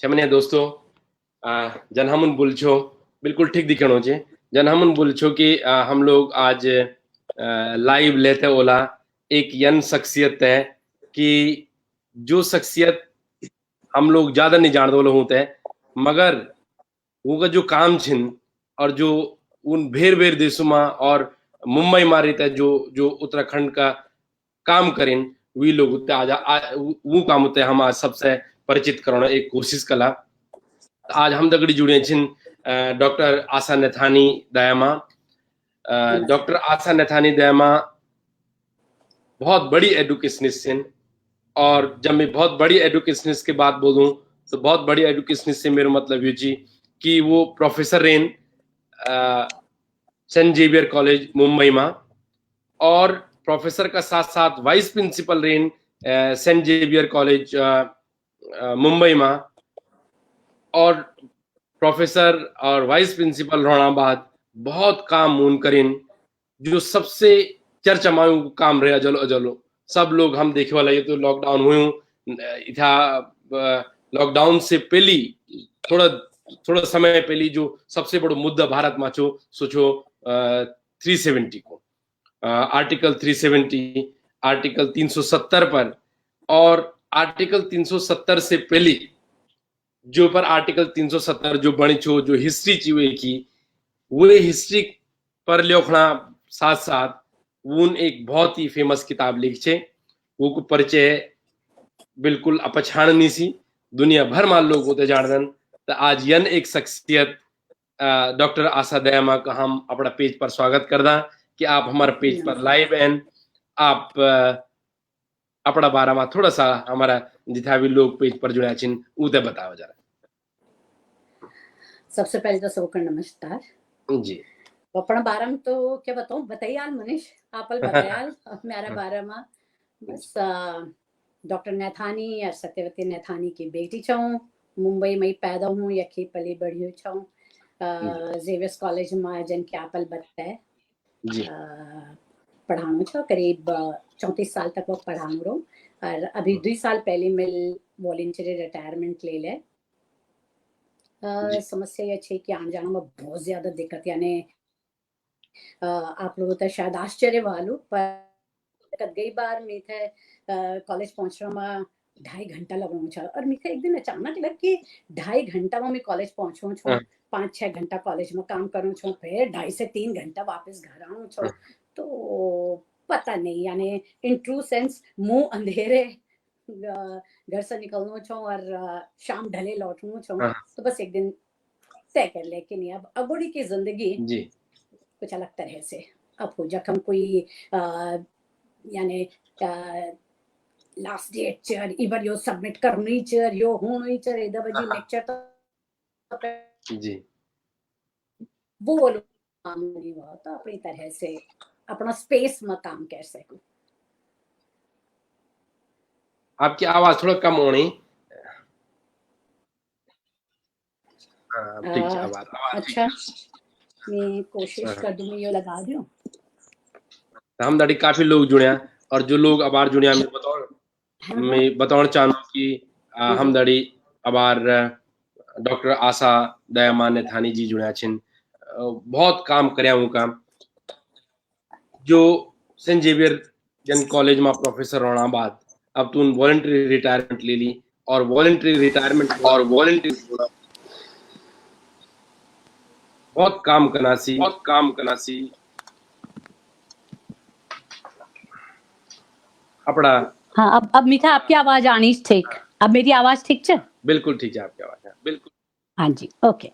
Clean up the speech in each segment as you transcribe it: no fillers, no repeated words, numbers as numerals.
शमनिया दोस्तों जन हमन बुलछो बिल्कुल ठीक दिखणो छे जन हमन बुलछो कि हम लोग आज लाइव लेते ओला एक यन शख्सियत है कि जो शख्सियत हम लोग ज्यादा नहीं जानते वाले होते हैं मगर वो जो काम छिन और जो उन भेर भेर देशों में और मुंबई में रहता है जो जो उत्तराखंड का काम करें वी लोग उते वो काम उते हम आज सबसे परिचित कराना एक कोशिश कला आज हम दगड़ी जुड़े छिन डॉक्टर आशा नथानी दयामा डॉक्टर आशा नथानी दयामा बहुत बड़ी एडुकेशनिस्ट हैं और जब मैं बहुत बड़ी एडुकेशनिस्ट की बात बोलूं तो बहुत बड़ी एडुकेशनिस्ट से मेरा मतलब ये जी कि वो प्रोफेसर रेन सेंट जेवियर कॉलेज मुंबई में और प्रोफेसर का साथ साथ वाइस प्रिंसिपल रेन सेंट जेवियर कॉलेज मुंबई में और प्रोफेसर और वाइस प्रिंसिपल रहना बाद बहुत काम उन करें जो सबसे चर्चा में काम रहे अजलो अजलो सब लोग हम देखे वाला ये तो लॉकडाउन हुए इथा लॉकडाउन से पहली थोड़ा समय पहली जो सबसे बड़ा मुद्दा भारत में छो सोचो 370 को आर्टिकल 370 आर्टिकल 370 पर और आर्टिकल 370 से पहले जो पर आर्टिकल 370 जो बनी छो जो हिस्ट्री चाहिए की वो हिस्ट्री पर लिखना साथ साथ उन एक बहुत ही फेमस किताब लिखी वो को परिचय बिल्कुल अपछाणनी सी दुनिया भर में लोग होते जानदन तो आज यन एक शख्सियत डॉक्टर आशा दयामा का हम अपना पेज पर स्वागत करदा कि आप हमारे पेज पर लाइव हैं आप अपना बारे में थोड़ा सा हमारा जितना भी लोग पेज पर जुड़ा छिन उते बताओ जरा। सबसे पहले तो सबको नमस्कार जी अपना बारे में तो क्या बताऊं बताइए मनीष आपल बतायाल मेरा बारे में बस डॉक्टर नैथानी या सत्यवती नैथानी की बेटी छूँ मुंबई में ही पैदा हूँ यखी पली बड़ी हुई छूँ जेवियर्स कॉलेज में जन के आपल बताए पढ़ाऊँ छो करीब 34 साल तक वो पढ़ाऊँ रो और अभी 2 साल पहले मिल वॉलंटरी रिटायरमेंट ले ले समस्या ये छे कि आने जाने में बहुत ज्यादा दिक्कत यानी आप लोगों तो शायद आश्चर्य वालू पर कई बार मैं थे कॉलेज पहुंचने में 2.5 घंटा लगना था और मैं एक दिन अचानक लग कि 2.5 घंटा में मैं कॉलेज पहुंचूं छो 5-6 घंटा कॉलेज में काम करूं छो फिर 2.5 से 3 घंटा वापस घर आऊं छो तो पता नहीं यानी इन ट्रू सेंस मुंह अंधेरे घर से निकलना छो और शाम ढले लौटना छो तो बस एक दिन तय कर ले कि नहीं अब अबोड़ी की जिंदगी कुछ अलग तरह से अब हो जखम कोई यानी लास्ट डेट चर इबर यो सबमिट करनी चर यो होनी चर इधर बजी लेक्चर तो जी वो बोलो काम नहीं हुआ तो अपनी तरह से अपना स्पेस में काम कर सकूं। आपकी आवाज थोड़ा कम होनी ठीक है आवाज अच्छा मैं कोशिश कर दूं मैं ये लगा दूं हम दाड़ी काफी लोग जुड़े और जो लोग अबार जुड़े मैं बताना चाहूँ कि हम दाड़ी अबार डॉक्टर आशा दयामा नैथानी जी जुड़े छिन बहुत काम करया उनका जो सेंट जेवियर जन कॉलेज में प्रोफेसर रहना बाद अब तो वॉलंटरी रिटायरमेंट ले ली और वॉलंटरी रिटायरमेंट बहुत काम करना सी अपना हाँ अब मीठा आपकी आवाज आनी ठीक अब मेरी आवाज ठीक है बिल्कुल ठीक है आपकी आवाज बिल्कुल हाँ जी ओके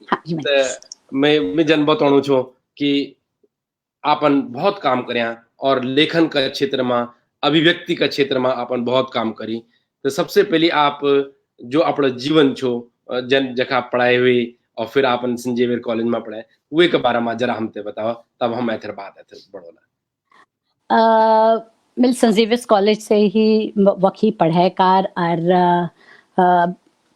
हाँ जी मैं जन बताऊँ छो कि आपन बहुत काम करया और लेखन का क्षेत्र में अभिव्यक्ति का क्षेत्र में आपन बहुत काम करी तो सबसे पहले आप जो अपना जीवन छो जन जगह पढ़ाए हुए और फिर आपन सेंट जेवियर कॉलेज में पढ़ाए वे के बारे में जरा हमते बताओ तब हम ऐथर बात ऐथर बढ़ोला मिल सेंट जेवियर्स कॉलेज से ही वकी पढ़ाई कार और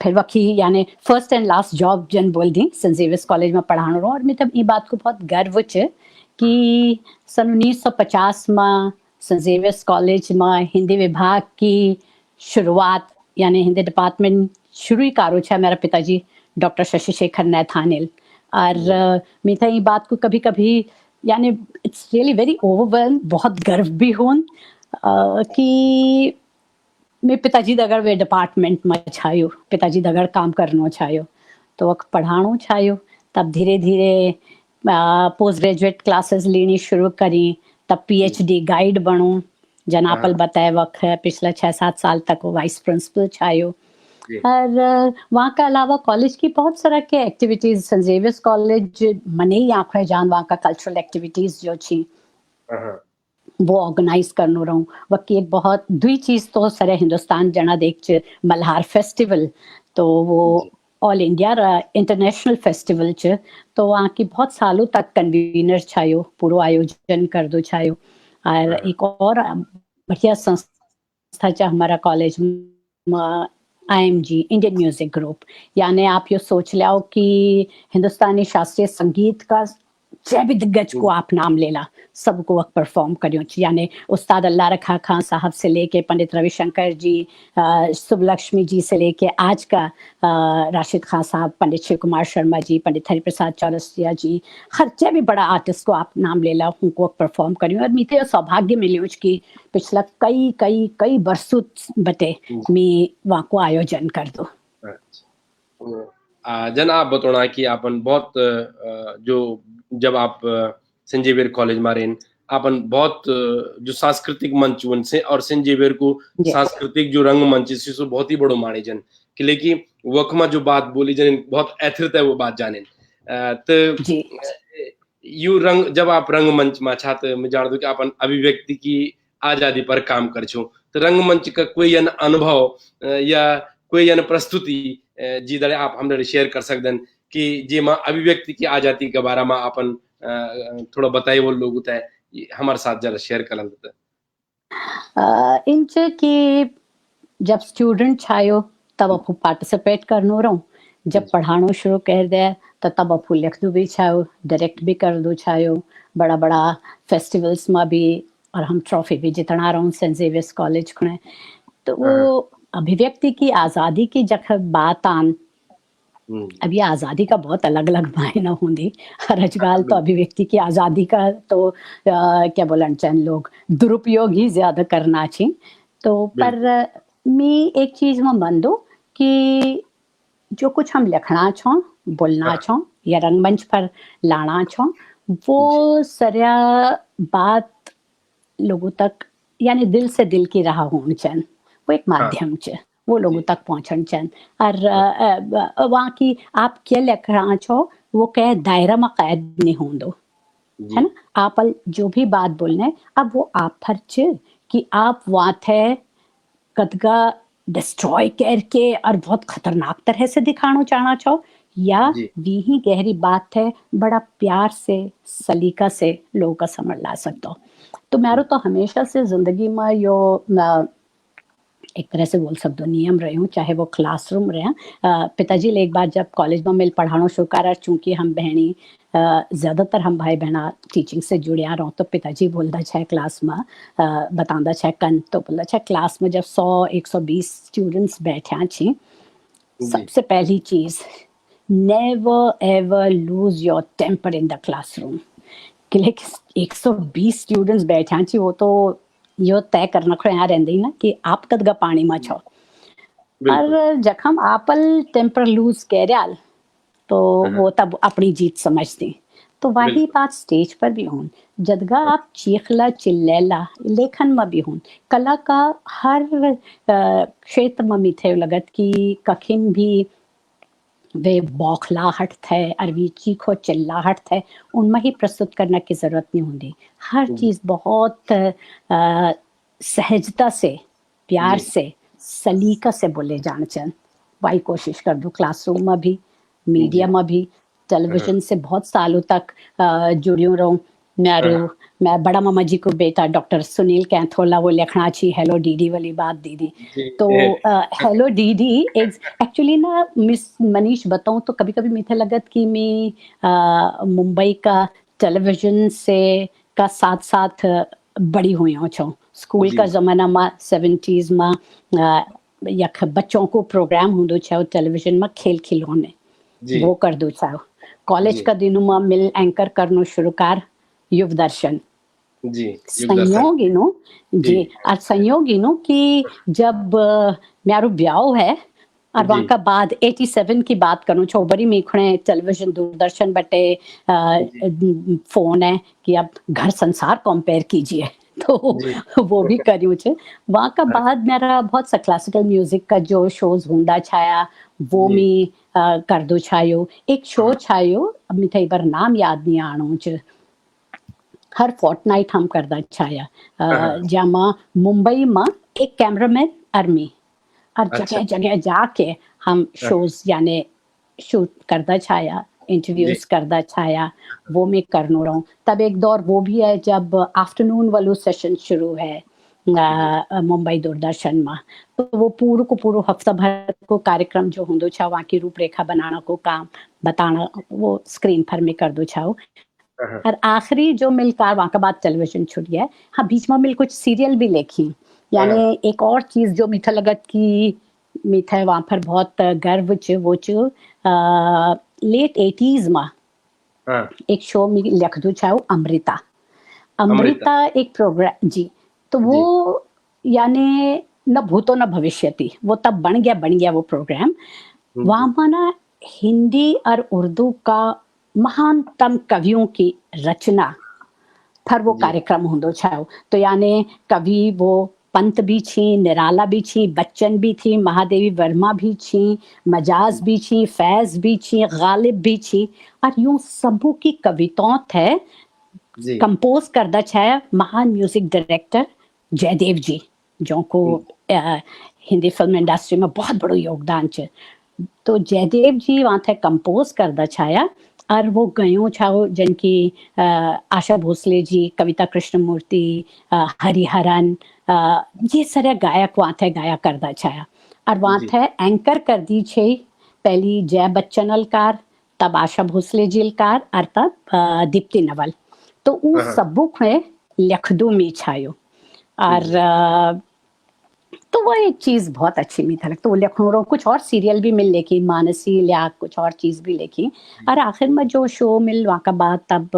फिर वकी यानी फर्स्ट एंड लास्ट जॉब जन बोल दी सेंट जेवियर्स कॉलेज में पढ़ाना रहो और मैं तब ये बात को बहुत गर्व है कि सन 1950 में सेंट जेवियर्स कॉलेज में हिंदी विभाग की शुरुआत यानी हिंदी डिपार्टमेंट शुरू ही कारो छा मेरा पिताजी डॉक्टर शशि शेखर नैथानिल और मैं था ये बात को कभी कभी यानी इट्स रियली वेरी ओवरवेल्म बहुत गर्व भी होन कि मैं पिताजी दगड़ वे डिपार्टमेंट में छायो पिताजी दगड़ काम करनो छायो तो वक्त पढ़ाणो छायो तब धीरे धीरे पोस्ट ग्रेजुएट क्लासेस लेनी शुरू करी तब पीएचडी गाइड बनूं जनापल बताए वक्त है पिछले 6-7 साल तक वो वाइस प्रिंसिपल छायो और वहाँ का अलावा कॉलेज की बहुत सारा के एक्टिविटीज सेंट जेवियर्स कॉलेज मने ही आंखें जान वहाँ का कल्चरल एक्टिविटीज जो छी वो ऑर्गेनाइज करनो रहूं वकी एक बहुत दुई चीज तो सरे हिंदुस्तान जना देख मल्हार फेस्टिवल तो वो ऑल इंडिया इंटरनेशनल फेस्टिवल च तो वहाँ की बहुत सालों तक कन्वीनर छायो पूरा आयोजन कर दो छायो और एक और बढ़िया संस्था च हमारा college IMG Indian music group यानी आप ये सोच लाओ कि हिंदुस्तानी शास्त्रीय संगीत का जय भी दिग्गज को आप नाम लेला सबको वक्त परफॉर्म करियो यानी उस्ताद अल्लाह रखा खान साहब से लेके पंडित रविशंकर जी सुबलक्ष्मी जी से लेके आज का राशिद खान साहब पंडित शिव कुमार शर्मा जी पंडित हरिप्रसाद चौरसिया जी हर जय भी बड़ा आर्टिस्ट को आप नाम लेला उनको वक्त परफॉर्म करियो और मीते सौभाग्य मिलियो कि पिछला कई कई कई बरसों बटे मैं वहाँ को आयोजन कर दो जन आप बताना कि आपन बहुत जो जब आप सेंट जेवियर कॉलेज में रहें आपन बहुत जो सांस्कृतिक मंच उनसे और सेंट जेवियर को सांस्कृतिक जो रंग मंच इससे बहुत ही बड़ो माने जन कि लेकिन वकमा जो बात बोली जन बहुत ऐथरत है वो बात जाने तो यू रंग जब आप रंग मंच में छात्र मैं जान दो कि आपन अभिव्यक्ति की आजादी पर काम कर छो तो रंग मंच का कोई अन अनुभव या कोई अन प्रस्तुति जी दरे आप हमने शेयर कर सकते कि जे मां अभिव्यक्ति की आजादी के बारे में अपन थोड़ा बताइए वो लोग होता है हमारे साथ जरा शेयर कर लेते इंच की जब स्टूडेंट छायो तब आपको पार्टिसिपेट करनो रहूं जब पढ़ानो शुरू कर दे तो तब आपको लिख दो भी छायो डायरेक्ट भी कर दो छायो बड़ा बड़ा फेस्टिवल्स में भी और हम ट्रॉफी भी जितना रहूं सेंट जेवियर्स कॉलेज खुणे तो वो अभिव्यक्ति की आजादी की जब बात आन अब ये आजादी का बहुत अलग अलग मायना होंगी रजगाल तो अभिव्यक्ति की आजादी का तो क्या बोलन चैन लोग दुरुपयोग ही ज्यादा करना चाहिए तो पर मैं एक चीज में मान दो कि जो कुछ हम लिखना छो बोलना छो या रंगमंच पर लाना छो वो सरिया बात लोगों तक यानी दिल से दिल की रहा होनी चाहिए वो एक माध्यम च वो लोगों तक पहुंचना चाहिए और वहाँ की आप क्या लिख रहा छो वो क्या दायरा में कैद नहीं हों दो है ना आप जो भी बात बोलने अब वो आप फर्ज कि आप वहाँ थे कदगा डिस्ट्रॉय करके और बहुत खतरनाक तरह से दिखाना चाहना चाहो या भी ही गहरी बात है बड़ा प्यार से सलीका से लोगों का समझ ला सकते हो तो मेरा तो हमेशा से जिंदगी में यो एक तरह से बोल सकते हो नियम रहे हूँ चाहे वो क्लासरूम रहे पिताजी ले एक बार जब कॉलेज में मिल पढ़ाना शुरू करा चूंकि हम बहनी ज्यादातर हम भाई बहना टीचिंग से जुड़िया रहो तो पिताजी बोलता है क्लास में बताता है कन तो बोलता है क्लास में जब 100-120 स्टूडेंट्स बैठा छी सबसे पहली चीज never ever lose your temper in the classroom कि लेकिन 120 स्टूडेंट्स बैठा छी वो तो यो तय करना खो यहाँ रहंदी ना कि आप कदगा पानी में छो और जखम आपल टेम्पर लूज कैरियाल तो वो तब अपनी जीत समझती तो वही बात स्टेज पर भी हों जदगा आप चीखला चिल्लेला लेखन में भी हों कला का हर क्षेत्र में मिथे लगत कि कखिन भी वे बौखलाहट थे अरवी चीखो चिल्लाहट थे उनमें ही प्रस्तुत करने की जरूरत नहीं होती हर चीज बहुत सहजता से प्यार से सलीका से बोले जाना चाहिए वही कोशिश कर दो क्लासरूम में भी मीडिया में भी टेलीविजन से बहुत सालों तक जुड़ियों रहूं मैं बड़ा मामा जी को बेटा डॉक्टर सुनील कैंथोला वो लिखना छी हेलो डीडी वाली बात दीदी तो हेलो डीडी एक्चुअली ना मिस मनीष बताऊं तो कभी कभी मुझे लगत कि मैं मुंबई का टेलीविजन से का साथ साथ बड़ी हुई हूँ छो स्कूल का जमाना में 70s में यख बच्चों को प्रोग्राम हुंदो छो टेलीविजन में खेल खिलौने जी वो कर दो छो कॉलेज जी का दिनों में मिल एंकर करनो शुरू कर युव दर्शन जी युग दर्शन संयोग इनो जी जी और संयोग इनो कि जब म्यारो ब्याह है और जी वहाँ का बाद 87 की बात करूँ छो बड़ी मीखणे टेलीविजन दूरदर्शन बटे जी फोन है कि अब घर संसार कंपेयर कीजिए तो जी वो भी करियो छे वहाँ का हाँ, बाद मेरा बहुत सा क्लासिकल म्यूजिक का जो शोज हुंदा छाया वो जी मी कर दो छायो एक शो हाँ, छायो अब मी थई बार नाम याद नहीं आणो छ हर फोर्टनाइट हम करदा छाया हाँ, हाँ, जामा मुंबई में एक कैमरामैन आर्मी और अच्छा जगह जगह जाके हम हाँ, शोज यानी शूट करदा छाया जी इंटरव्यूज करदा छाया वो मैं करनो रहूं तब एक दौर वो भी है जब आफ्टरनून वालो सेशन शुरू है जी मुंबई दूरदर्शन में तो वो पूरो को पूरो हफ्ता भर को कार्यक्रम जो होंदो छा वहाँ की रूपरेखा बनाना को काम बताना वो स्क्रीन पर में कर दो छाओ हाँ, हाँ, और आखिरी जो मिलकर वहाँ का बाद टेलीविजन छूट गया हाँ बीच में मिल कुछ सीरियल भी लेखी यानी हाँ, एक और चीज जो मीठा लगत की मीठा वहाँ पर बहुत गर्व च वो च लेट 80s में हाँ, एक शो में लिख दो चाहो अमृता अमृता अमृता एक प्रोग्राम जी तो वो जी यानी न भूतो न भविष्यति वो तब बन गया वो प्रोग्राम वहाँ जी पर ना हिंदी और उर्दू का महानतम कवियों की रचना पर वो जी कार्यक्रम होंदो छायो तो यानी कवि वो पंत भी छी निराला भी छी बच्चन भी थी महादेवी वर्मा भी छी मजाज भी छी फैज भी छी गालिब भी छी और यूं सबू की कविताओं थे जी कंपोज करदा छाया महान म्यूजिक डायरेक्टर जयदेव जी जो को हिंदी फिल्म इंडस्ट्री में बहुत बड़ो योगदान है तो जयदेव जी वहाँ थे कंपोज करदा छाया और वो गयो छाओ जिनकी आशा भोसले जी कविता कृष्णमूर्ति हरिहरन ये सारे गायक वहाँ थे गाया करदा छाया और वहाँ जी थे एंकर कर दी छे पहली जय बच्चन अलकार तब आशा भोसले जी अलकार और तब दीप्ति नवल तो उ हाँ, हाँ, सबू खे लखदू में छायो और जी तो वो एक चीज बहुत अच्छी मी था लगता वो लखनऊ कुछ और सीरियल भी मिल लेकी मानसी लिया कुछ और चीज भी लेकी और आखिर में जो शो मिल वहाँ का बाद तब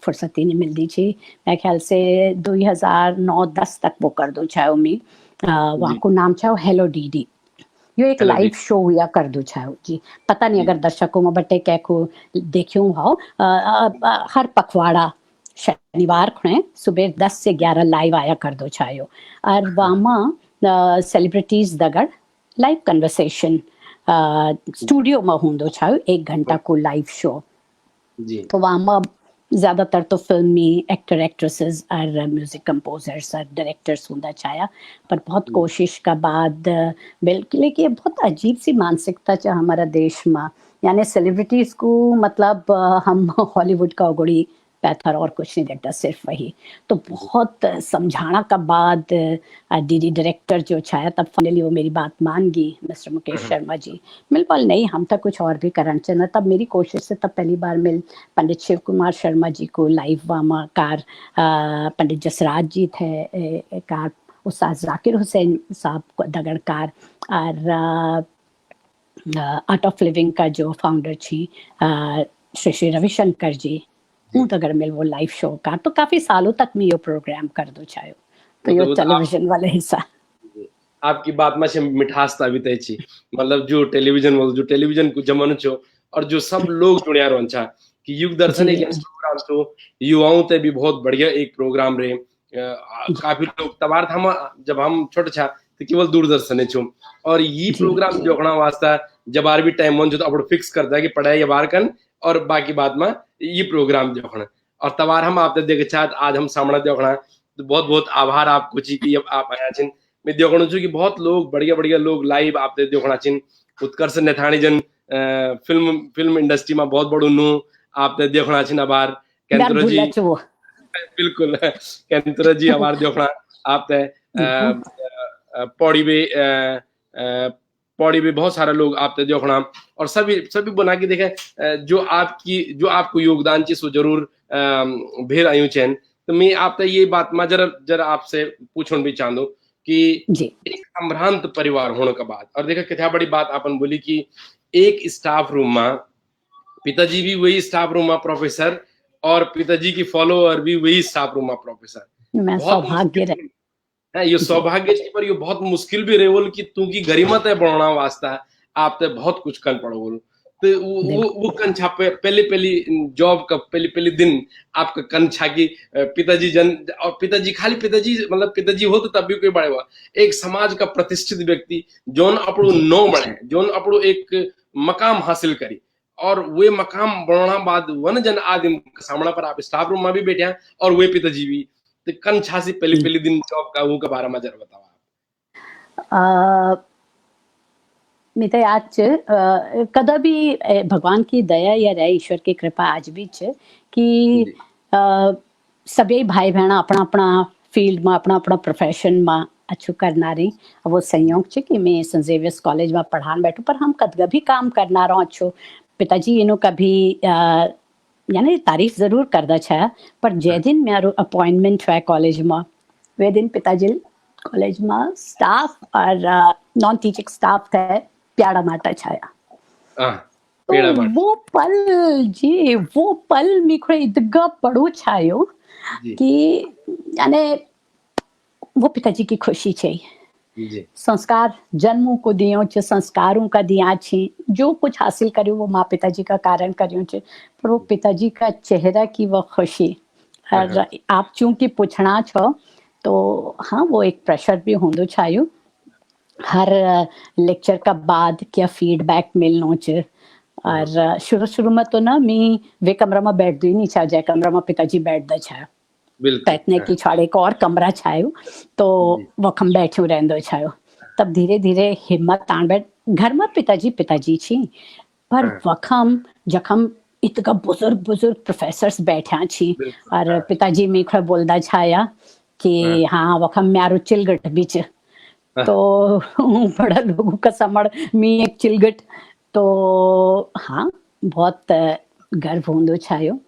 फुर्सत ही नहीं मिलती थी मेरे ख्याल से 2009-10 तक वो कर दो चाहे मी वहाँ जी को नाम चाहो हेलो डीडी यो एक हेलो दी लाइव शो हुआ कर दो चाहो जी पता नहीं जी अगर दर्शकों में बटे क्या को देखियो हो हर पखवाड़ा शनिवार खुणे सुबह 10 से 11 लाइव आया कर दो छायो और वहाँ सेलिब्रिटीज दगड़ लाइव कन्वर्सेशन स्टूडियो में होंदो छायो 1 घंटा को लाइव शो जी तो वहाँ ज्यादातर तो फिल्मी एक्टर एक्ट्रेसेस और म्यूजिक कंपोजर्स और डायरेक्टर्स होंदा छाया पर बहुत कोशिश का बाद बिल्कुल लेकिन बहुत अजीब सी मानसिकता है हमारा देश में यानी सेलिब्रिटीज को मतलब हम हॉलीवुड का उगड़ी पैथर और कुछ नहीं देखता सिर्फ वही तो बहुत समझाना का बाद दीदी डायरेक्टर जो छाया तब फाइनली वो मेरी बात मान गई मिस्टर मुकेश शर्मा जी बिल्कुल नहीं हम तक कुछ और भी करना चाहिए तब मेरी कोशिश से तब पहली बार मिल पंडित शिव कुमार शर्मा जी को लाइव वामा कार पंडित जसराज जी थे कार उस्ताद जाकिर हुसैन साहब को दगड़कार और आर्ट ऑफ लिविंग का जो फाउंडर थी श्री श्री रविशंकर जी हूँ तगड़ मिल वो लाइव शो का तो काफी सालों तक में ये प्रोग्राम कर दो चाहे तो ये मतलब टेलीविजन वाले हिस्सा आपकी बात में से मिठास ता भी तय छी मतलब जो टेलीविजन को जमानो छो और जो सब लोग जुड़िया रहन छा कि युग दर्शन एक ऐसा प्रोग्राम छो युवाओं ते भी बहुत बढ़िया एक प्रोग्राम रे काफी लोग तबार हम जब हम छोटे छा तो केवल दूरदर्शन छो और ये प्रोग्राम जोखना वास्ता जब आर भी टाइम मन जो तो अब फिक्स करता है कि पढ़ाई या बार कन और बाकी बात में ये प्रोग्राम जोखना और तबार हम आप देखे चाहत आज हम सामना जोखना तो बहुत बहुत आभार आपको ची कि आप आया छिन मैं देखणु छु कि बहुत लोग बढ़िया बढ़िया लोग लाइव आपने देखणा छिन उत्कर्ष नेथाणी जन फिल्म इंडस्ट्री में बहुत बड़ो नु आपने देखणा छिन आभार केंद्र जी बिल्कुल केंद्र जी आभार देखणा आपने पौड़ी में बहुत सारे लोग आपने देखणा और सभी सभी बना के देखे जो आपको योगदान चीज सो जरूर भेर आयु चैन तो मैं आपने ये बात में जरा आपसे पूछण भी चाहूँ कि जी एक संभ्रांत परिवार होने के बाद और देखा कितना बड़ी बात आपन बोली कि एक स्टाफ रूम में पिताजी भी वही स्टाफ रूम में प्रोफेसर और पिताजी की फॉलोअर भी वही स्टाफ रूम में प्रोफेसर मैं बहुत सौभाग्य रहे मुश्किल है ये जी सौभाग्य थी पर ये बहुत मुश्किल भी रहे बोल कि तू की गरिमा तय बढ़ना वास्ता आप तय बहुत कुछ कर पड़ो बोल तो बिल्कुल वो कंछा पे पहले पहली जॉब का पहले पहले दिन आपका कंछा की पिताजी जन और पिताजी खाली पिताजी मतलब पिताजी हो तो तब भी कोई बड़े हुआ एक समाज का प्रतिष्ठित व्यक्ति जोन अपड़ो जी नो बने जोन अपड़ो एक मकाम हासिल करी और वे मकाम बढ़ना बाद वन जन आदमी सामना पर आप स्टाफ रूम में भी बैठे हैं और वे पिताजी भी तो कंछा से पहले पहले दिन जॉब का वो के बारे में जरा बताओ आप मी तो याद छ कदा भी भगवान की दया या रहे ईश्वर की कृपा आज भी छ कि जी सभी भाई बहन अपना अपना फील्ड में अपना अपना प्रोफेशन में अच्छु करना रही वो संयोग छ कि मैं सेंट जेवियर्स कॉलेज में पढ़ान बैठू पर हम कदगा भी काम करना रहो अच्छो पिताजी इनो कभी यानी तारीफ जरूर करदा छा पर जे दिन मेरो अपॉइंटमेंट हुआ कॉलेज में वे दिन पिताजी कॉलेज में स्टाफ और नॉन टीचिंग स्टाफ थे प्याड़ा माटा छाया हाँ तो पेड़ा बाट वो पल जी वो पल मेरे को इतना बड़ो छायो जी कि यानी वो पिताजी की खुशी छे जी संस्कार जन्मों को दियो छ संस्कारों का दिया छी जो कुछ हासिल करियो वो माँ पिताजी का कारण करियो छ पर वो पिताजी का चेहरा की वो खुशी और हाँ आप चूंकि पूछना छो तो हाँ वो एक प्रेशर भी होंदो छायो हर लेक्चर का बाद क्या फीडबैक मिलनो च और शुरू शुरू में तो ना मैं वे कमरा में बैठ दी नहीं छा जाए कमरा में पिताजी बैठदा छा बिल्कुल बैठने की छाड़े एक और कमरा छायो तो जी वो हम बैठो रहंदो छायो तब धीरे धीरे हिम्मत तान बैठ घर में पिताजी पिताजी छी पर हाँ वखम जखम इतका बुजुर्ग बुजुर्ग प्रोफेसर्स बैठा छी बिल्कुल और हाँ पिताजी में खड़ा बोलदा छाया कि हाँ हाँ वखम म्यारो चिलगट बीच हाँ तो बड़ा लोगों का समझ मी एक चिलगट तो हाँ बहुत गर्व होंदो छायो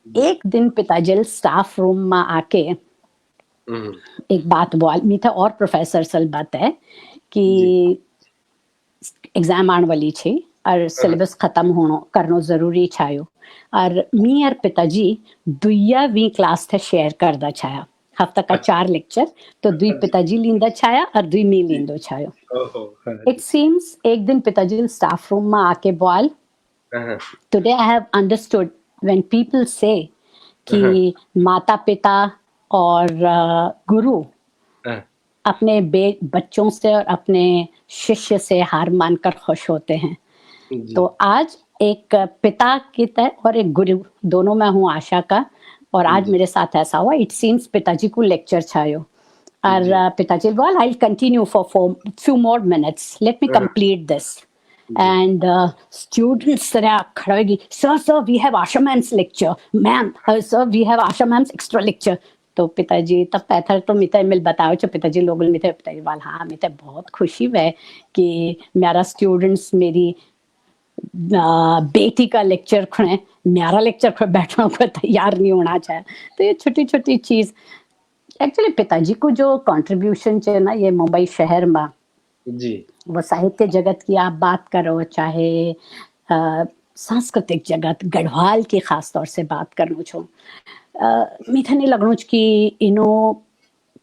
जी एक दिन पिताजी स्टाफ रूम में आके हम्म, एक बात बोल मी था और प्रोफेसर सल बात है कि जी एग्जाम आने वाली छे और हाँ सिलेबस खत्म होनो करनो जरूरी छायो और मी और पिताजी दुइया वी क्लास थे शेयर करदा छाया हफ्ता का अच्छा 4 लेक्चर तो दुई जी पिताजी लींदा छाया और दुई मी जी लींदो छायो ओहो हाँ इट जी सीम्स एक दिन पिताजी स्टाफ रूम में आके बोल हाँ today I have understood when people से कि हाँ माता पिता और गुरु हाँ अपने बच्चों से और अपने शिष्य से हार मानकर खुश होते हैं जी तो आज एक पिता की तरह और एक गुरु दोनों में हूँ आशा का और आज जी मेरे साथ ऐसा हुआ इट सीम्स पिताजी को लेक्चर छायो और जी पिताजी बोल I continue for few more minutes let me हाँ कंप्लीट दिस जी and students तरह खड़े होगी sir we have Asha ma'am's lecture ma'am sir we have Asha ma'am's extra lecture तो पिताजी तब पैथर तो मिते मिल बताओ जो पिताजी लोग मिते पिताजी वाल हाँ मिते बहुत खुशी है कि मेरा स्टूडेंट्स मेरी बेटी का लेक्चर खड़े मेरा लेक्चर खड़े बैठने को तैयार नहीं होना चाहिए तो ये छोटी छोटी चीज एक्चुअली पिताजी को जो कंट्रीब्यूशन है ना ये मुंबई शहर में जी वो साहित्य जगत की आप बात करो चाहे सांस्कृतिक जगत गढ़वाल की खास तौर से बात करूँ छो मीठा नहीं लगनो कि इनो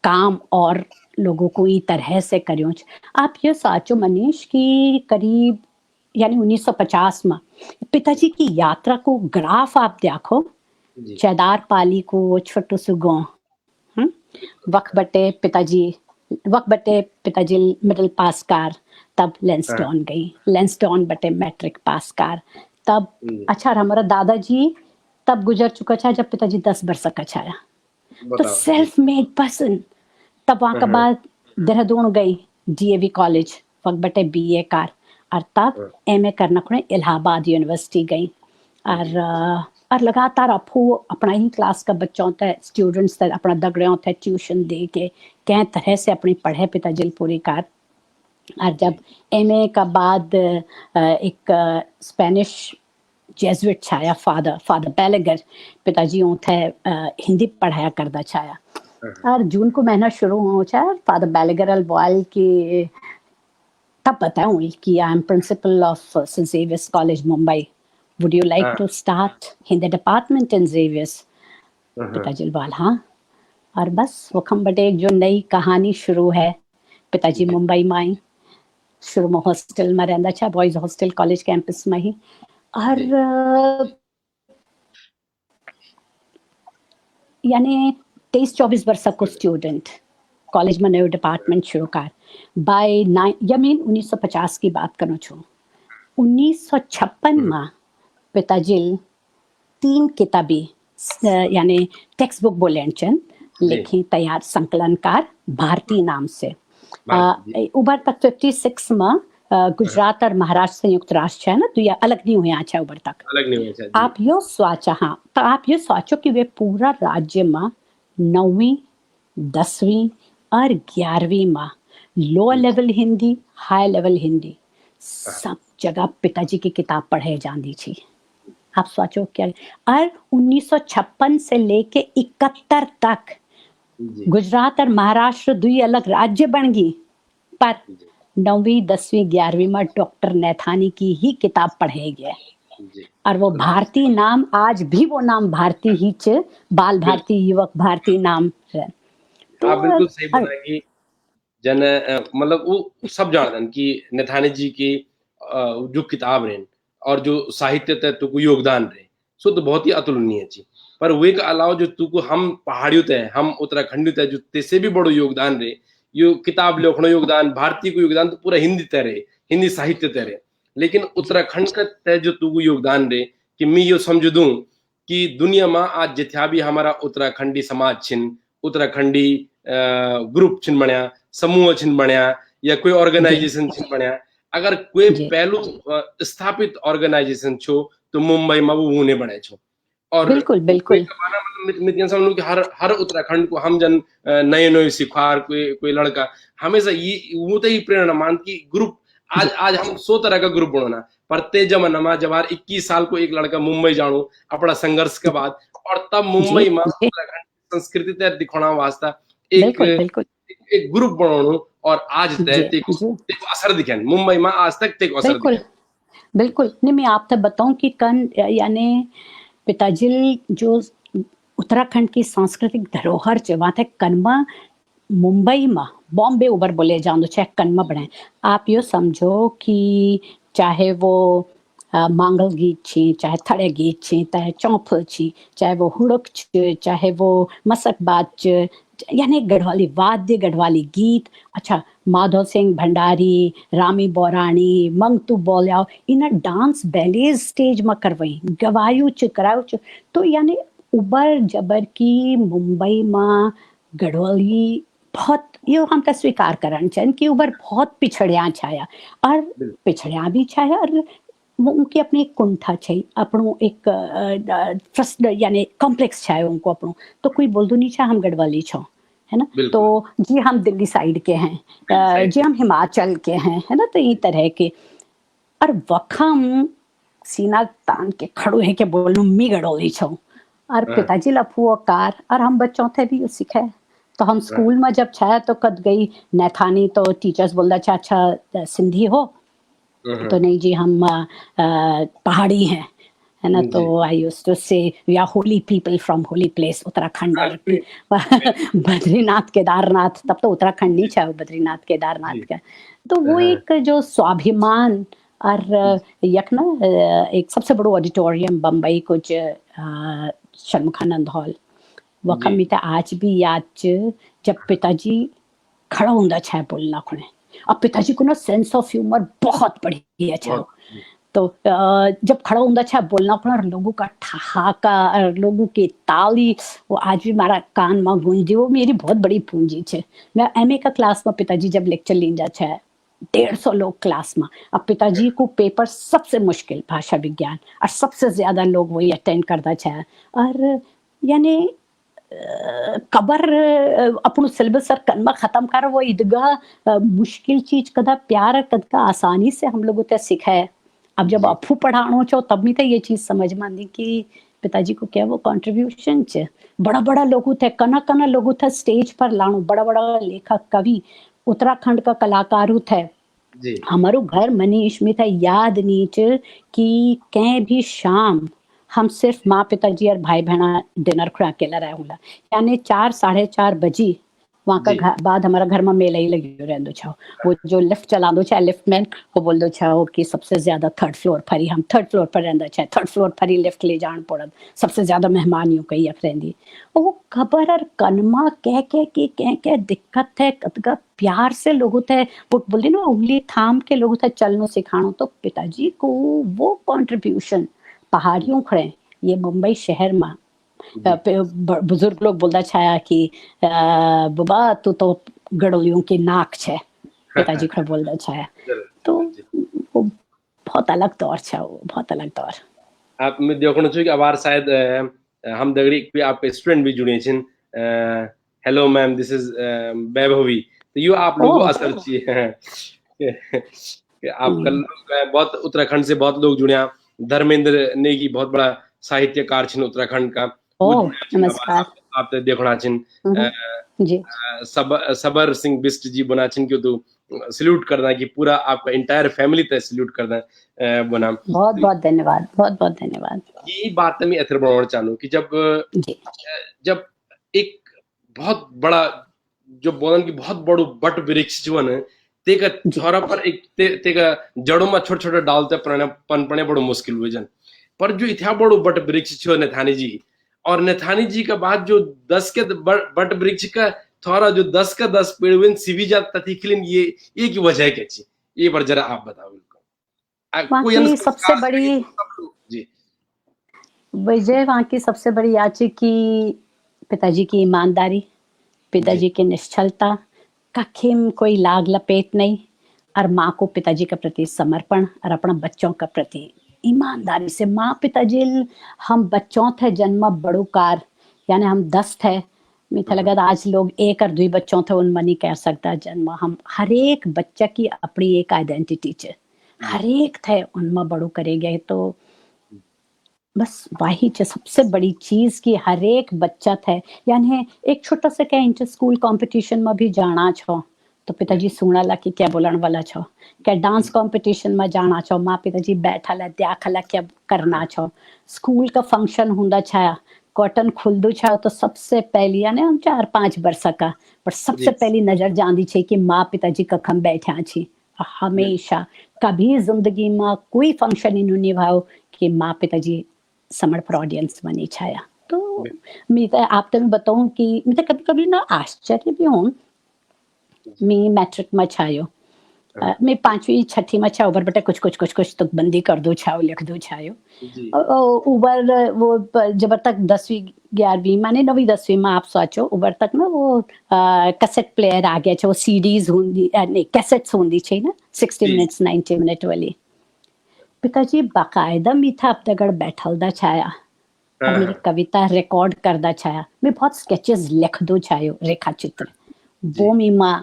काम और लोगों को ई तरह से करियो आप ये सोचो मनीष कि करीब यानी 1950 में पिताजी की यात्रा को ग्राफ आप देखो जी चैदार पाली को छोटो सु गाँव वक्त बटे पिताजी मिडिल पास कार तब हाँ लेंसडॉन गई लेंसडॉन बटे मैट्रिक पास कार तब जी अच्छा हमारा दादाजी तब गुजर चुका था जब पिताजी 10 वर्ष का छाया तो बताओ जी सेल्फ मेड पर्सन तब वहां के हाँ बाद देहरादून गई डीएवी कॉलेज वक्त बटे बीए कार और तब हाँ एमए करना को इलाहाबाद यूनिवर्सिटी गई जी और लगातार आपको अपना ही क्लास का बच्चों तक स्टूडेंट्स तक अपना दगड़ों तक ट्यूशन दे के कै तरह से अपनी पढ़े पिताजी पूरी कार और जब जी एमए का बाद एक स्पेनिश जेजुइट छाया फादर बैलेगर पिताजी थे हिंदी पढ़ाया करदा छाया और जून को महीना शुरू हो जाए फादर बैलेगरल बॉयल की तब बताऊं कि I am principal of Saint Xavier's college Mumbai, would you like to start in the department in Xavier's? पिताजी बोल हाँ। और बस वो खम्बटे जो नई कहानी शुरू है, पिताजी मुंबई में आई, शुरू में हॉस्टल में रहंदा छा, बॉयज हॉस्टल कॉलेज कैंपस में ही। और यानी 23-24 वर्ष को स्टूडेंट कॉलेज में नयो डिपार्टमेंट शुरू कर बाय 1950 की बात करूँ छू। 1956 में पिताजी 3 किताबी यानी टेक्स्ट बुक बोले लिखी तैयार संकलनकार भारती नाम से। उबर तक 56 में गुजरात और महाराष्ट्र संयुक्त राष्ट्र है ना, तो ये अलग नहीं हुए अच्छा उबर तक अलग नहीं हुए। आप यो सोचा, हाँ तो आप ये सोचो कि वे पूरा राज्य में 9वीं 10वीं और 11वीं में lower level Hindi high level Hindi सब जगह पिताजी की किताब पढ़े जाती थी। आप सोचो क्या। और 1956 से लेके 71 तक गुजरात और महाराष्ट्र 2 अलग राज्य बन गई, पर 9वीं 10वीं 11वीं में डॉक्टर नैथानी की ही किताब पढ़े गए। और वो भारती नाम आज भी वो नाम भारती ही च, बाल भारती युवक भारती नाम है। तो आप बिल्कुल सही बोला कि जन मतलब वो सब जानते कि नैथानी जी की जो किताब रहे और जो साहित्य तत्व को योगदान रहे सो तो बहुत ही अतुलनीय चीज। पर वे के अलावा जो तुको हम पहाड़ियों तय हम उत्तराखंड तय जो तेसे भी बड़ो योगदान रहे, यो किताब लिखनो योगदान भारतीय को योगदान तो पूरा हिंदी तय रहे, हिंदी साहित्य तय रहे। लेकिन उत्तराखंड का तय जो तुको योगदान रहे कि मैं यो समझ दूं कि दुनिया में आज जितना भी हमारा उत्तराखंडी समाज छिन, उत्तराखंडी ग्रुप छिन बनया, समूह छिन बनया या कोई ऑर्गेनाइजेशन छिन बनया, अगर कोई पहलू स्थापित ऑर्गेनाइजेशन छो तो मुंबई में वो होने बने छो। और बिल्कुल बिल्कुल मितियन समझ कि हर उत्तराखंड को हम जन नए नए सिखार कोई लड़का हमेशा ये वो तो ही प्रेरणा मान की ग्रुप आज हम 100 तरह का ग्रुप बनाना, पर ते जमाना में जब 21 साल को एक लड़का मुंबई जानो अपना संघर्ष के बाद, और तब मुंबई में उत्तराखंड संस्कृति तय दिखाना वास्ता एक ग्रुप बनानो और आज तय असर दिखे मुंबई में आज तक ते असर दिखे। बिल्कुल नहीं, मैं आपसे बताऊं कि कन यानी पिताजी जो उत्तराखंड की सांस्कृतिक धरोहर च वहां तक कनमा मुंबई में बॉम्बे उबर बोले जाओ चाहे कनमा बने। आप यो समझो कि चाहे वो मांगल गीत छी, चाहे थड़े गीत छी, चाहे चौफल छी, चाहे वो हुड़क छ, चाहे वो मसकबाज छ, यानी गढ़वाली वाद्य गढ़वाली गीत। अच्छा माधव सिंह भंडारी, रामी बोरानी, मंगतू बोलियाओ इन डांस बैलेज स्टेज में करवाई गवायु च करायो च। तो यानी उबर जबर की मुंबई में गढ़वाली बहुत यो हम तो स्वीकार करन चाहिए कि उबर बहुत पिछड़िया छाया और पिछड़िया भी छाया और वो उनकी अपनी एक कुंठा छे, अपनो एक ट्रस्ट यानी कॉम्प्लेक्स छाए उनको अपनो। तो कोई बोल दो नहीं चाहे हम गढ़वाली छो है ना, तो जी हम दिल्ली साइड के हैं, जी हम हिमाचल के हैं है ना, तो ये तरह के। और वखम सीना तान के खड़ो है के बोलूं मी गढ़वाली छो। और पिताजी लफुओ कार और हम बच्चों थे भी सीखे। तो हम स्कूल में जब छाया तो कद गई नैथानी, तो टीचर्स बोल रहा अच्छा सिंधी हो, तो नहीं जी हम पहाड़ी हैं है ना। तो I used to say we are holy people from holy place Uttarakhand. Badrinath Kedarnath तब तो उत्तराखंड नहीं था, बद्रीनाथ केदारनाथ का। तो वो एक जो स्वाभिमान और यक ना एक सबसे बड़ो ऑडिटोरियम बम्बई कुछ षणमुखानंद हॉल वखम में तो आज भी याद जब पिताजी खड़ा होंदा छा बोलना खुणे। अब पिताजी को ना सेंस ऑफ ह्यूमर बहुत बढ़िया छा। तो जब खड़ा होंदा छा बोलना खुणे लोगों का ठहाका और लोगों की ताली वो आज भी हमारा कान में गूंजती। वो मेरी बहुत बड़ी पूंजी छे। मैं एमए का क्लास में पिताजी जब लेक्चर लींदा छा 150 लोग क्लास में। अब पिताजी को पेपर सबसे मुश्किल भाषा विज्ञान और सबसे ज्यादा लोग वही अटेंड करता छा। और यानी कबर अपनो सिलेबस सर कनमा खत्म कर वो इदगा मुश्किल चीज कदा प्यार कदा आसानी से हम लोगों ते सीखा है। अब जब अफू पढ़ानो छो तब भी तो ये चीज समझ में आती कि पिताजी को क्या वो कंट्रीब्यूशन च बड़ा बड़ा लोग थे, कना कना लोग थे स्टेज पर लाणु, बड़ा बड़ा लेखक कवि उत्तराखंड का कलाकार थे। जी हमारो घर मनीष में था याद नीच कि कहीं भी शाम हम सिर्फ माँ पिताजी और भाई बहना डिनर खुआ अकेला रहे होला, यानी 4 साढ़े 4 बजी वहाँ का जी बाद हमारा घर में मेला ही लगी रहंदो छो। वो जो लिफ्ट चलांदो छे लिफ्टमैन वो बोलदो छो कि सबसे ज्यादा 3rd फ्लोर पर ही हम 3rd फ्लोर पर रहंदा छे, 3rd फ्लोर पर ही लिफ्ट ले जान पड़त, सबसे ज्यादा मेहमान यूं कही रहंदी। वो खबर और कनमा कह दिक्कत है कतका प्यार से लोगों थे वो बोलते ना उंगली थाम के लोगों थे चलनो सिखानो। तो पिताजी को वो कंट्रीब्यूशन पहाड़ियों खड़े ये मुंबई शहर में जी बुजुर्ग लोग बोलता छाया कि बुबा तू तो गड़ोलियों की नाक छे, पिताजी खड़े बोलता छाया। जरूर, तो जी वो बहुत अलग दौर छा, वो बहुत अलग दौर। आप मैं देखो कि अबार शायद हम दगड़ी भी आपके स्टूडेंट भी जुड़े छिन। Hello ma'am this is Vaibhavi, तो यो आप लोगों ओह असर चाहिए कि आप कल हम्म, बहुत उत्तराखंड से बहुत लोग जुड़े। धर्मेंद्र नेगी बहुत बड़ा साहित्यकार छिन उत्तराखंड का, वो ओह जुड़े छिन अबार नमस्कार। आप ते देखना छिन। अ, जी सबर सिंह बिस्ट जी बना छिन क्यों तो सल्यूट करना कि पूरा आपका इंटायर फैमिली ते सल्यूट करना बना। बहुत बहुत धन्यवाद, बहुत बहुत धन्यवाद। ये बात मैं एथर बढ़ाना चाहूँ कि जी जब एक बहुत बड़ा जो बोलन की बहुत बड़ो बट वृक्ष जो है ना तेका जी छोरा पर एक तेका जड़ों में छोटे छोटे डालते पनपने बड़ो मुश्किल हुए जन। पर जो इतना बड़ो बट वृक्ष छो नेथानी जी, और नेथानी जी का बाद जो 10 के बट वृक्ष का थोड़ा जो 10 का 10 पेड़ हुए सिवी जाता थी खिलिन ये की वजह क्या थी, ये पर जरा आप बताओ बिल्कुल। वहाँ कोई की सबसे संस्कार से बड़ी सब लोग जी विजय, वहाँ की सबसे बड़ी याची की पिताजी की ईमानदारी, जी पिताजी की निश्चलता, कखिम कोई लाग लपेट नहीं, और माँ को पिताजी के प्रति समर्पण और अपना बच्चों का प्रति ईमानदारी से। माँ पिताजी हम बच्चों थे जन्म बड़ो कार, यानी हम 10 थे। मिथा हम्म, लगा आज लोग 1 और 2 बच्चों थे उन नहीं कह सकता जन्म। हम हर एक बच्चा की अपनी एक आइडेंटिटी चे, जी हर एक थे उनमें बड़ो करे गए। तो बस वही सबसे बड़ी चीज कि हर एक बच्चा थे, यानी एक छोटा सा क्या इंटर स्कूल कंपटीशन में भी जाना छो तो पिताजी सुना ला कि क्या बोलन वाला छो, क्या डांस कंपटीशन में जाना छो माँ पिताजी बैठा ला देखा ला क्या करना छो। स्कूल का फंक्शन हुंदा छाया कॉटन खुलदू छा तो सबसे पहली यानी हम 4-5 वर्ष का पर सबसे जी पहली नजर जांदी छे कि माँ पिताजी कखम बैठा छी। हमेशा कभी जिंदगी में कोई फंक्शन इन्हों निभाओ कि माँ पिताजी समर फॉर ऑडियंस बनी छाया। तो मैं तो आप तो मैं बताऊं कि मैं तो कभी कभी ना आश्चर्य भी हूँ। मैं मैट्रिक में छायो, मैं 5वीं 6ठी में छाओ, बटे कुछ कुछ तो बंदी कर दो छाओ लिख दो छायो। जी उबर वो जब तक 10वीं 11वीं माने 9वीं 10वीं में आप सोचो उबर तक ना वो कैसेट प्लेयर आ गया छे, वो सीडीज होंदी नहीं कैसेट्स होंदी छे ना 60 जी मिनट्स 90 मिनट वाली। पिताजी बाकायदा मीठा अब तगड़ बैठल दा छाया और हाँ मेरी हाँ कविता रिकॉर्ड करदा छाया। मैं बहुत स्केचेस लिख दो छायो रेखा चित्र जी वो मीमा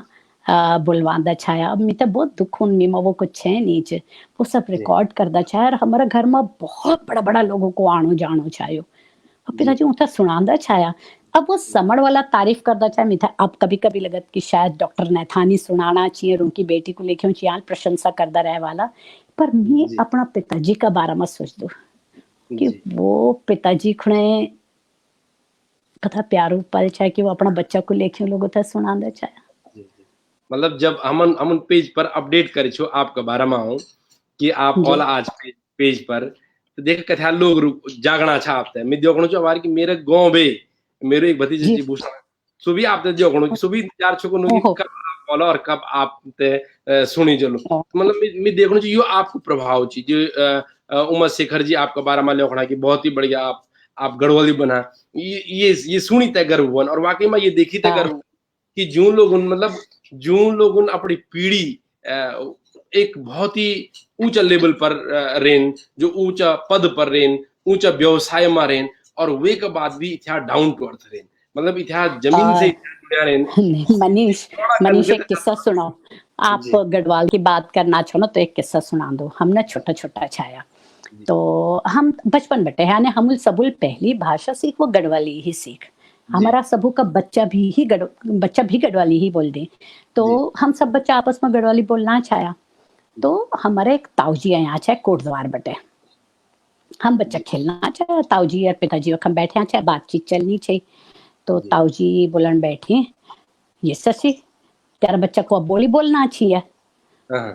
बुलवांदा छाया। अब मी तो बहुत दुख हूं मीमा वो कुछ है नीचे वो सब जी रिकॉर्ड करदा छाया और हमारा घर में बहुत बड़ा बड़ा लोगों को आनो जानो छायो। अब जी पिताजी उनका सुनांदा छाया। अब वो समड़ वाला तारीफ करदा छाया मीठा। अब कभी कभी लगत कि शायद डॉक्टर नैथानी सुनाना चाहिए और उनकी बेटी को लेके चाहिए प्रशंसा करदा रहे वाला। पर मैं जी अपना पिताजी का बारे में सोच दू कि जी वो पिताजी खुणे कथा प्यारो पल चाहे कि वो अपना बच्चा को लेके लोगों तक सुनांदा छाया। जी जी मतलब जब हम पेज पर अपडेट करे छो आपका बारे में हो कि आप जी ओला आज पेज पर तो देख कथा लोग जागना छा आपते मैं देखणो छो बार कि मेरे गांव बे मेरे एक भतीजे जी जी भूषण सो भी आपते देखणो कि सो भी इंतजार छो कि ओहो कब आप बोला और कब आप ते सुनी चलो ओ, मतलब मैं देखणो छो यो आपको प्रभाव छी जो उमा शेखर जी आपका बारे में लिखना कि बहुत ही बढ़िया आप गढ़वाली बना ये सुनी तय गर्व हुआ और वाकई में ये देखी तय हाँ गर्व कि जो लोग मतलब जो लोग अपनी पीढ़ी एक बहुत ही ऊंचा लेवल पर रेन जो ऊंचा पद पर रेन ऊंचा व्यवसाय में रेन और वे के बाद भी इतना डाउन टू अर्थ रेन मतलब इतना जमीन से और इतना जुड़िया रेन मनीष थोड़ा मनीष कनके एक किस्सा सुनाओ। आप जी गढ़वाल की बात करना चाहो ना तो एक किस्सा सुना दो। हमने छोटा छोटा छाया तो हम बचपन बटे यानी हमूल सबुल पहली भाषा सीख वो गढ़वाली ही सीख हमारा सबू का बच्चा भी गढ़वाली ही बोल दे तो हम सब बच्चा आपस में गढ़वाली बोलना चाया तो हमारे एक ताऊजी यहाँ चाहे कोटद्वार बटे हम बच्चा खेलना चाहे ताऊजी और पिताजी हम बैठे चाहे बातचीत चलनी चाहिए तो ताऊजी बोलन बैठे ये सची तेरा बच्चा को अब बोली बोलना चाहिए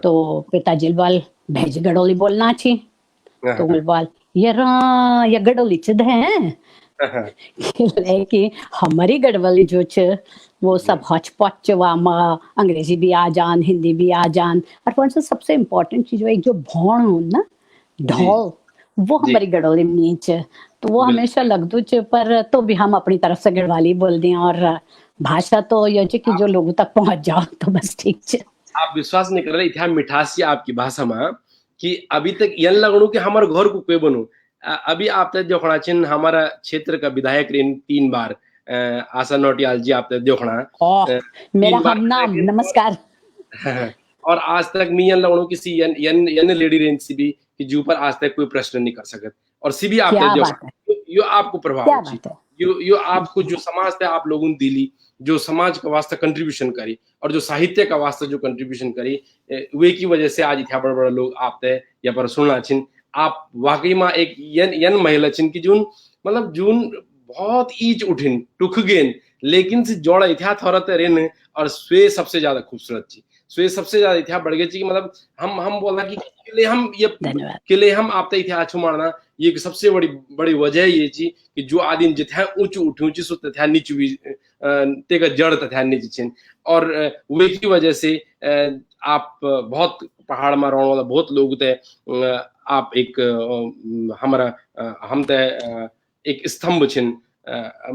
तो पिताजी बोल भेज गढ़ोली बोलना चाहिए तो बोल ये गढ़ोली चिद है कि हमारी गढ़वाली जो छ वो सब हचपच अंग्रेजी भी आ जान हिंदी भी आ जान और कौन सा सबसे इम्पोर्टेंट चीज एक जो भौण हो ना ढोल वो हमारी गढ़वाली में च तो वो हमेशा लगदू च पर तो भी हम अपनी तरफ से गढ़वाली बोल दें और भाषा तो ये कि जो लोगों तक पहुंच जाओ तो बस ठीक छ आप विश्वास नहीं कर रहे इतना मिठास आपकी भाषा में कि अभी तक यन लगनू कि हमारे घर को कोई बनू अभी आप देखना चिन्ह हमारा क्षेत्र का विधायक रेन 3 बार आशा नौटियाल जी आप देखना मेरा हम नाम नमस्कार और आज तक मैं यन लगनू किसी यन लेडी रेन सी भी कि जो पर आज तक कोई प्रश्न नहीं कर सकत और सी भी आप यो आपको प्रभाव यो आपको जो समाज थे आप लोगों ने दिली जो समाज का वास्ते कंट्रीब्यूशन करी और जो साहित्य का वास्ते जो कंट्रीब्यूशन करी वे की वजह से आज इतना बड़ा बड़ा लोग आप थे या पर सुनना छिन आप वाकई में एक यन महिला छिन की जून मतलब जून बहुत ईच उठिन टुक गेन लेकिन से जोड़ा इतिहा थोड़ा रेन और स्वे सबसे ज्यादा खूबसूरत थी स्वे सबसे ज्यादा इतिहा बढ़ गई थी मतलब हम बोला कि किले हम आप इतिहा अच्छू मारना ये सबसे बड़ी वजह ये थी कि जो आदमी जिथे ऊंचू उठी सो तथा नीचू भी तेगा जड़ तथा नीचे छिन और वे की वजह से आप बहुत पहाड़ में रहने वाला बहुत लोग थे आप एक हमारा हम ते एक स्तंभ छिन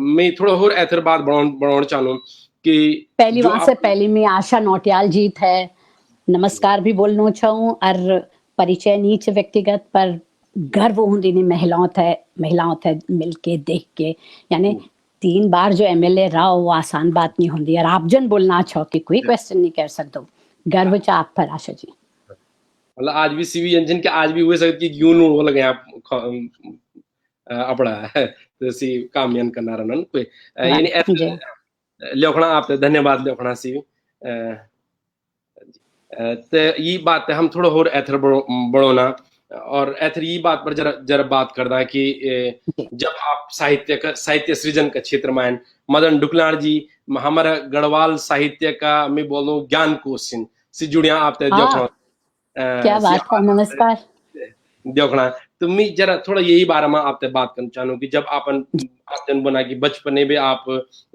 मैं थोड़ा और ऐथर बात बढ़ाना चाहूँ कि पहली वहां से पहली में आशा नौटियाल जी थे नमस्कार भी बोलना चाहूँ और परिचय नीच व्यक्तिगत पर गर्व होंदी महिलाओं थे मिलके देख के यानी 3 बार जो एमएलए रहा वो आसान बात नहीं होंगी और आप जन बोलना चाहो कि कोई क्वेश्चन नहीं कर सकते गर्व चा आप पर आशा जी मतलब आज भी सीवी इंजन के आज भी हुए सकती कि यूं हो लगे आप अपना तो सी काम यन करना रहन कोई यानी लेखना आप धन्यवाद लेखना सीवी तो ये बात हम थोड़ा और एथर बढ़ोना और एथर ये बात पर जरा बात करना कि जब आप साहित्य सृजन का क्षेत्र में मदन डुकलार जी हमारा गढ़वाल साहित्य का मैं बोलूं ज्ञान कोश से जुड़िया आप देखना क्या बात है नमस्कार देखना तो मैं जरा थोड़ा यही बारे में आपसे बात करना चाहूँ कि जब आप जन बना कि बचपने में आप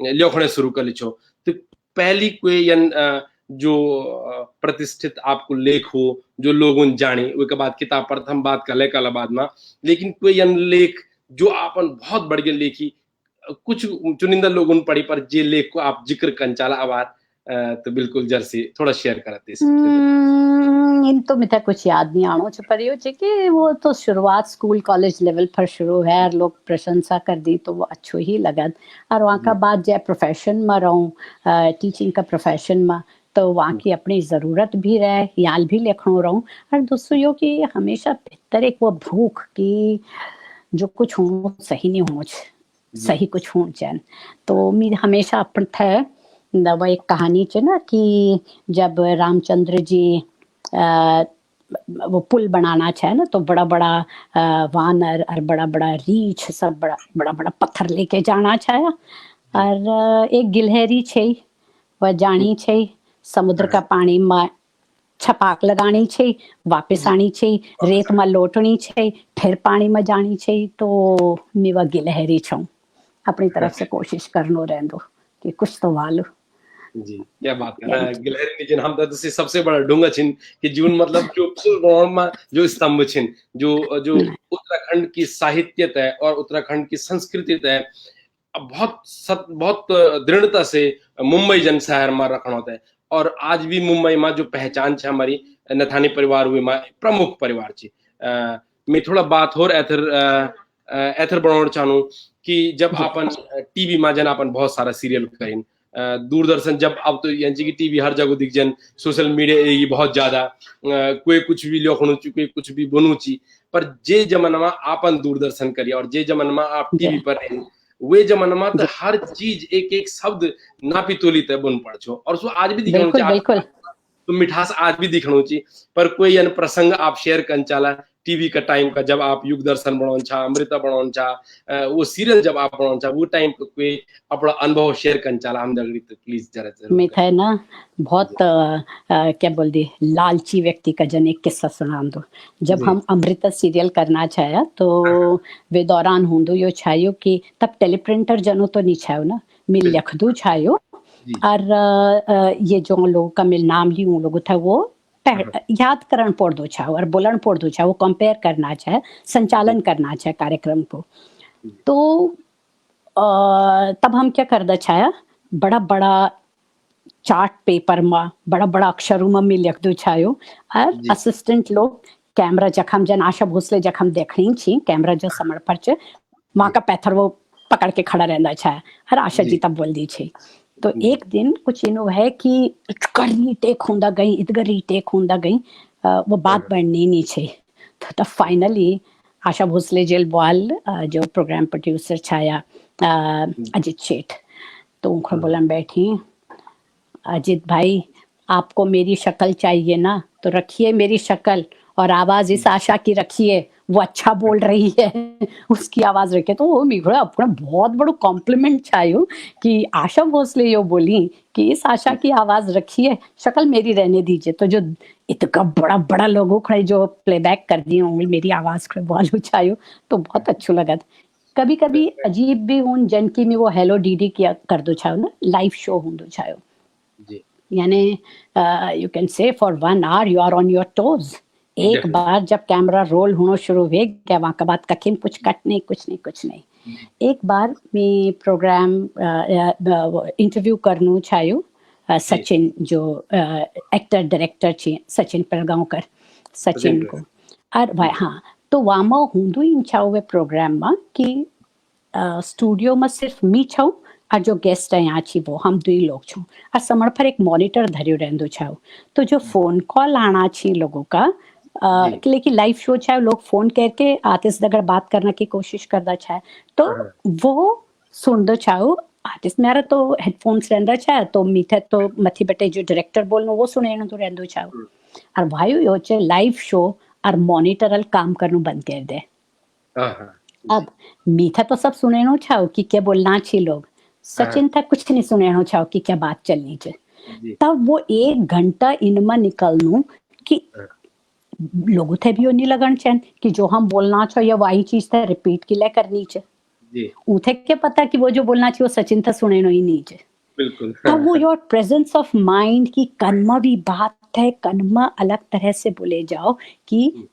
लिखने शुरू कर लिछो तो पहली कोई जो प्रतिष्ठित आपको लेख हो जो लोगों जाने उसके बाद किताब पर हम बात कर ले कल बाद में लेकिन कोई लेख जो आपन बहुत बढ़िया लेखी कुछ चुनिंदा लोगों पढ़ी पर जे लेख को आप जिक्र कंचाला आवार तो बिल्कुल जर्सी थोड़ा शेयर करते इन तो मिथा कुछ याद नहीं आनो पर यो कि वो तो शुरुआत स्कूल कॉलेज लेवल पर शुरू है और लोग प्रशंसा कर दी तो वो अच्छो ही लगन और वहाँ का बाद जब प्रोफेशन में रहूँ टीचिंग का प्रोफेशन में तो वहाँ की अपनी ज़रूरत भी रहे याल भी लिखनो रहूँ और दूसरों यो कि हमेशा बेहतर एक वो भूख की जो कुछ हो सही नहीं हो सही कुछ हो चैन तो मैं हमेशा अपन थे वो एक कहानी च ना कि जब रामचंद्र जी वो पुल बनाना चाहे ना तो बड़ा बड़ा वानर और बड़ा बड़ा रीछ सब बड़ा बड़ा पत्थर लेके जाना चाहे और एक गिलहरी छे वह जानी छे समुद्र का पानी में छपाक लगानी छे वापस आनी छे रेत में लोटनी छे फिर पानी में जानी छे तो मैं वह गिलहरी छूं अपनी तरफ से कोशिश करनो रहंदो कि कुछ तो वालो जी क्या बात कर रहा है गिलहरी जिन हम तो सबसे बड़ा डूंगा छिन कि जून मतलब जो पुल में जो स्तंभ छिन जो उत्तराखंड की साहित्य है और उत्तराखंड की संस्कृति है बहुत दृढ़ता से मुंबई जन शहर में रखना होता है और आज भी मुंबई में जो पहचान है हमारी नथानी परिवार हुई में प्रमुख परिवार छी मैं थोड़ा बात और एथर बढ़ाना चाहूँ कि जब अपन टीवी में जन अपन बहुत सारा सीरियल करें दूरदर्शन जब अब तो यांची की टीवी हर जगह दिख जन सोशल मीडिया ये बहुत ज्यादा कोई कुछ भी लिखणु ची कोई कुछ भी बनू ची पर जे जमाना में आपन दूरदर्शन करिए और जे जमाना में आप टीवी पर रहे वे जमाना में तो हर चीज एक एक शब्द नापी तोली तय बन पड़ छो और सो आज भी दिखणु ची बिल्कुल तो मिठास आज भी दिखणु ची पर कोई अन प्रसंग आप शेयर कन चाला टीवी का टाइम का जब आप युग दर्शन बनाउन छा अमृता बनाउन छा वो सीरियल जब आप बनाउन छा वो टाइम को कोई अपना अनुभव शेयर कन चाला हम दगड़ी तो प्लीज जरा जरूर मैं था ना बहुत क्या बोल दी लालची व्यक्ति का जन एक किस्सा सुना दो जब हम अमृता सीरियल करना चाहे तो वे दौरान हूंदो यो छायो कि तब टेलीप्रिंटर जनो तो नहीं छायो ना मिल लिख दो छायो और ये जो लोगों का मिल नाम ली उन लोगों था वो याद करण पड़ दो छाओ और बोलन पड़ दो छाओ वो कंपेयर करना चाहे संचालन करना चाहे कार्यक्रम को तो तब हम क्या कर दा छाया बड़ा बड़ा चार्ट पेपर में बड़ा बड़ा अक्षरों में लिख दो छायो और असिस्टेंट लोग कैमरा जखम जन आशा भोसले जखम देखनी छी कैमरा जो समर पर च वहां का पैथर वो पकड़ के खड़ा रहना छाया और आशा जी तब बोल दी छे तो एक दिन कुछ इनो है कि इतकरी टेक होंदा गई इतगरी टेक होंदा गई वो बात बढ़नी नहीं छे तो तब finally Asha Bhosle jail ball जो प्रोग्राम प्रोड्यूसर छाया अजित शेठ तो उनको बोलन बैठी अजित भाई आपको मेरी शक्ल चाहिए ना तो रखिए मेरी शक्ल और आवाज इस आशा की रखिए वो अच्छा बोल रही है उसकी आवाज रखे तो वो मिघड़ा अपना बहुत बड़ो कॉम्प्लीमेंट छायो कि आशा भोसले यो बोली कि इस आशा की आवाज रखिए शक्ल मेरी रहने दीजिए तो जो इतना बड़ा बड़ा लोगों खड़े जो प्लेबैक कर दिए होंगे मेरी आवाज खड़े बहुत छायो तो बहुत अच्छा लगा कभी कभी अजीब भी हूं जन की में वो हेलो डीडी किया कर दो छायो ना लाइव शो हूं दो छायो यानी you can say for 1 hour you are on your toes एक बार जब कैमरा रोल होना शुरू हो गया वहां के बाद कखिम कुछ कट नहीं कुछ नहीं एक बार मैं प्रोग्राम इंटरव्यू करनू छायो सचिन जो एक्टर डायरेक्टर छे सचिन पेलगांवकर सचिन को और भाई हाँ तो वामा हुंदू इन छाओ वे प्रोग्राम में कि स्टूडियो में सिर्फ मी छाओ और जो गेस्ट है यहाँ छी वो हम 2 लोग छो और समर पर एक मॉनिटर धरियो रहंदो छाओ तो जो फोन कॉल आना छी लोगों का लेकिन लाइव शो चाहे लोग फोन करके आर्टिस्ट अगर बात करने की कोशिश करता चाहे तो वो सुन दो चाहो आर्टिस्ट मेरा तो हेडफोन्स रहंदा चाहे तो मीठे तो मथी बटे जो डायरेक्टर बोलनो वो सुने तो रहंदो चाहो और भाई यो चे लाइव शो और मॉनिटरल काम करनो बंद कर दे अब मीठा तो सब सुने चाहो कि क्या बोलना छी लोग सचिन था कुछ नहीं सुने चाहो कि क्या बात चलनी चाहिए तब वो 1 घंटा इनमें निकलनू कि लोगों थे भी नहीं लगन चैन कि जो हम बोलना चाहिए वही चीज था रिपीट की ले करनी चाहिए उठे क्या पता कि वो जो बोलना चाहिए वो सचिन था सुने नहीं नीचे बिल्कुल तब वो योर प्रेजेंस ऑफ माइंड की कन्मा भी बात है कन्मा अलग तरह से बोले जाओ कि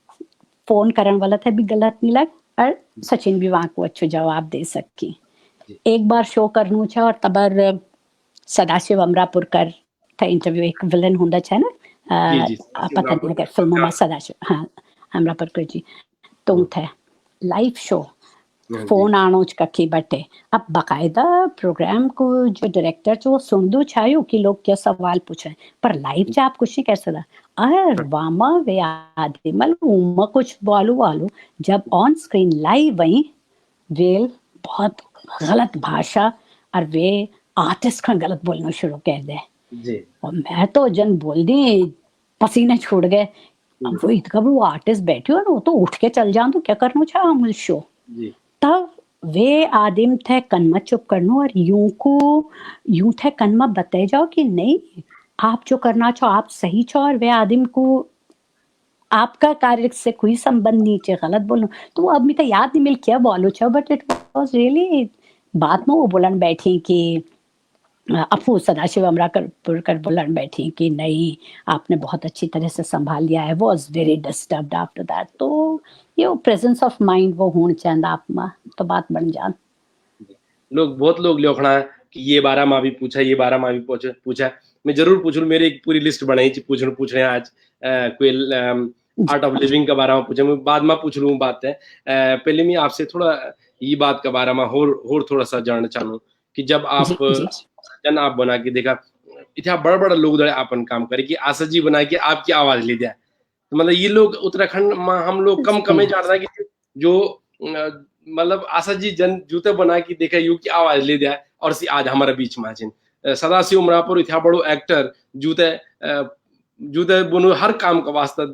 फोन करने वाला था भी गलत नहीं लग और सचिन भी वहां को अच्छा जवाब दे सकी एक बार शो करनू छे और तबर सदाशिव अमरापुरकर था इंटरव्यू एक विलन हुंदा छे ना पता नहीं अगर फिल्मों में सदाशिव हाँ अमरापुरकर जी तो थे लाइव शो फोन आनो कखी बटे अब बाकायदा प्रोग्राम को जो डायरेक्टर जो सुन दो छायो कि लोग क्या सवाल पूछे पर लाइव जा आप कुछ नहीं कर सकता अरे वामा वे आदिमल उम्मा कुछ वालू जब ऑन स्क्रीन लाइव वही वेल बहुत गलत भाषा और वे आर्टिस्ट का गलत बोलना शुरू कर दे और मैं तो जन बोल दी पसीने छूट गए वो इतना वो आर्टिस्ट बैठे हो ना वो तो उठ के चल जाऊं तो क्या करना चाह हम शो तब वे आदिम थे कन्मा चुप करनो और यूं थे कन्मा बताए जाओ कि नहीं आप जो करना चाहो आप सही छो और वे आदिम को आपका कार्य से कोई संबंध नहीं है गलत बोलो तो अब मुझे याद नहीं मिल क्या बोलो छो बट इट वाज रियली बाद में वो बोलन बैठी कि अफू सदाशिव अमरापुरकर बोलन बैठी कि नहीं आपने बहुत अच्छी तरह से संभाल लिया है was very disturbed after that तो ये प्रेजेंस ऑफ माइंड वो होना चाहिए आप में तो बात बन जान लोग बहुत लोग लिखना कि ये 12 माँ भी पूछा ये 12 माँ भी पूछा मैं जरूर पूछूं मेरी एक पूरी लिस्ट बनाई थी पूछ रहे हैं आज कोई आर्ट ऑफ लिविंग के बारे में पूछे मैं बाद में पूछ लूँ बात है पहले मैं आपसे थोड़ा ये बात के बारे में और थोड़ा सा जानना चाहूँ कि जब जन आप बना के देखा इतना बड़ा बड़ा लोग दड़े आपन काम करे कि आशा जी बना के आपकी आवाज ले दिया। तो मतलब ये लोग उत्तराखंड में हम लोग कम कम जान रहे कि जो मतलब आशा जी जन जूते बना के देखा यू की आवाज ले दिया और सी आज हमारे बीच में आचिन सदाशिव उमरापुर इतना बड़ो एक्टर जूते जूते बुनु हर काम का वास्ता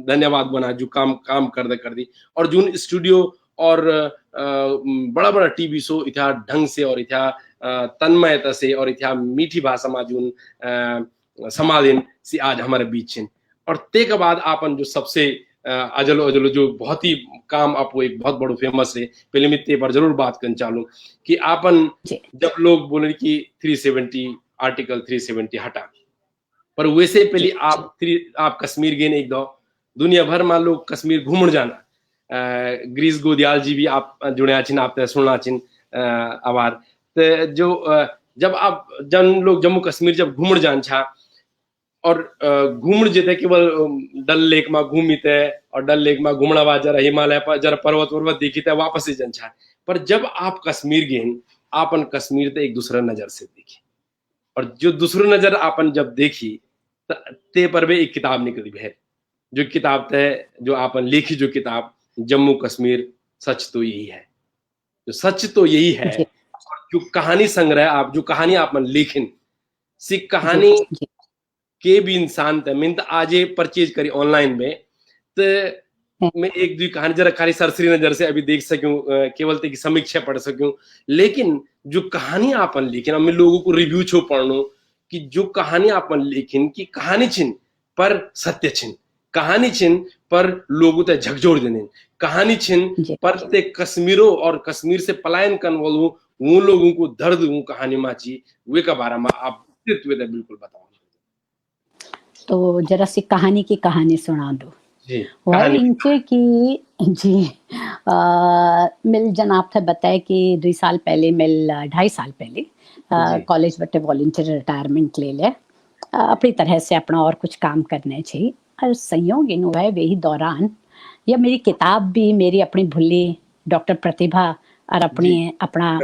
धन्यवाद बना जो काम कर दी और जून स्टूडियो और बड़ा बड़ा टीवी शो इतना ढंग से और इतना तन्मयता से और इतना मीठी भाषा में जून समाधीन सी आज हमारे बीच हैं। और ते के बाद आपन जो सबसे अजलो अजलो जो बहुत ही काम आपको एक बहुत बड़ो फेमस है पहले मैं ते पर जरूर बात करना चालू कि आपन जब लोग बोले कि 370 आर्टिकल 370 हटा पर वैसे पहले आप कश्मीर गए एक दो दुनिया भर में लोग कश्मीर घूमण जाना ग्रीस गोदियाल जी भी आप जुड़े आचिन आप सुनना आचिन आवार तो जो जब आप जन लोग जम्मू कश्मीर जब घूमण जान छा और घूमण जेते केवल डल लेक में घूमीते और डल लेक में घूमना बाद जरा हिमालय पर जरा पर्वत देखी थे वापस ही जन छा पर जब आप कश्मीर गए आपन कश्मीर ते एक दूसरा नजर से देखी और जो दूसरी नजर आपन जब देखी ते पर भी एक किताब निकली है जो किताब थे जो आपन लिखी जो किताब जम्मू कश्मीर सच तो यही है जो सच तो यही है जो कहानी संग्रह आप जो कहानी आपन लिखिन सी कहानी के भी इंसान थे मैं तो आज परचेज करी ऑनलाइन में तो मैं एक दो कहानी जरा खाली सरसरी नजर से अभी देख सकूं केवल ते की समीक्षा पढ़ सकूं लेकिन जो कहानी आपन लिखिन मैं लोगों को रिव्यू छो पढ़नू कि जो कहानी आपन लिखिन की कहानी छिन पर सत्य छिन कहानी छिन पर लोगों ते झकझोर देने कहानी छिन पर ते कश्मीरो और कश्मीर से पलायन करने वालों वो लोगों को दर्द वो कहानी माची वे का बारे में आप बिल्कुल बताओ। तो जरा सी कहानी की कहानी सुना दो वह इनसे कि जी मिल जनाब थे बताए कि 2 साल पहले मिल 2.5 साल पहले कॉलेज बटे वॉलंटियर रिटायरमेंट ले ले अपनी तरह से अपना और कुछ काम करने चाहिए और संयोग इन हुआ है वही दौरान या मेरी किताब भी मेरी अपनी भुल्ली डॉक्टर प्रतिभा और अपनी अपना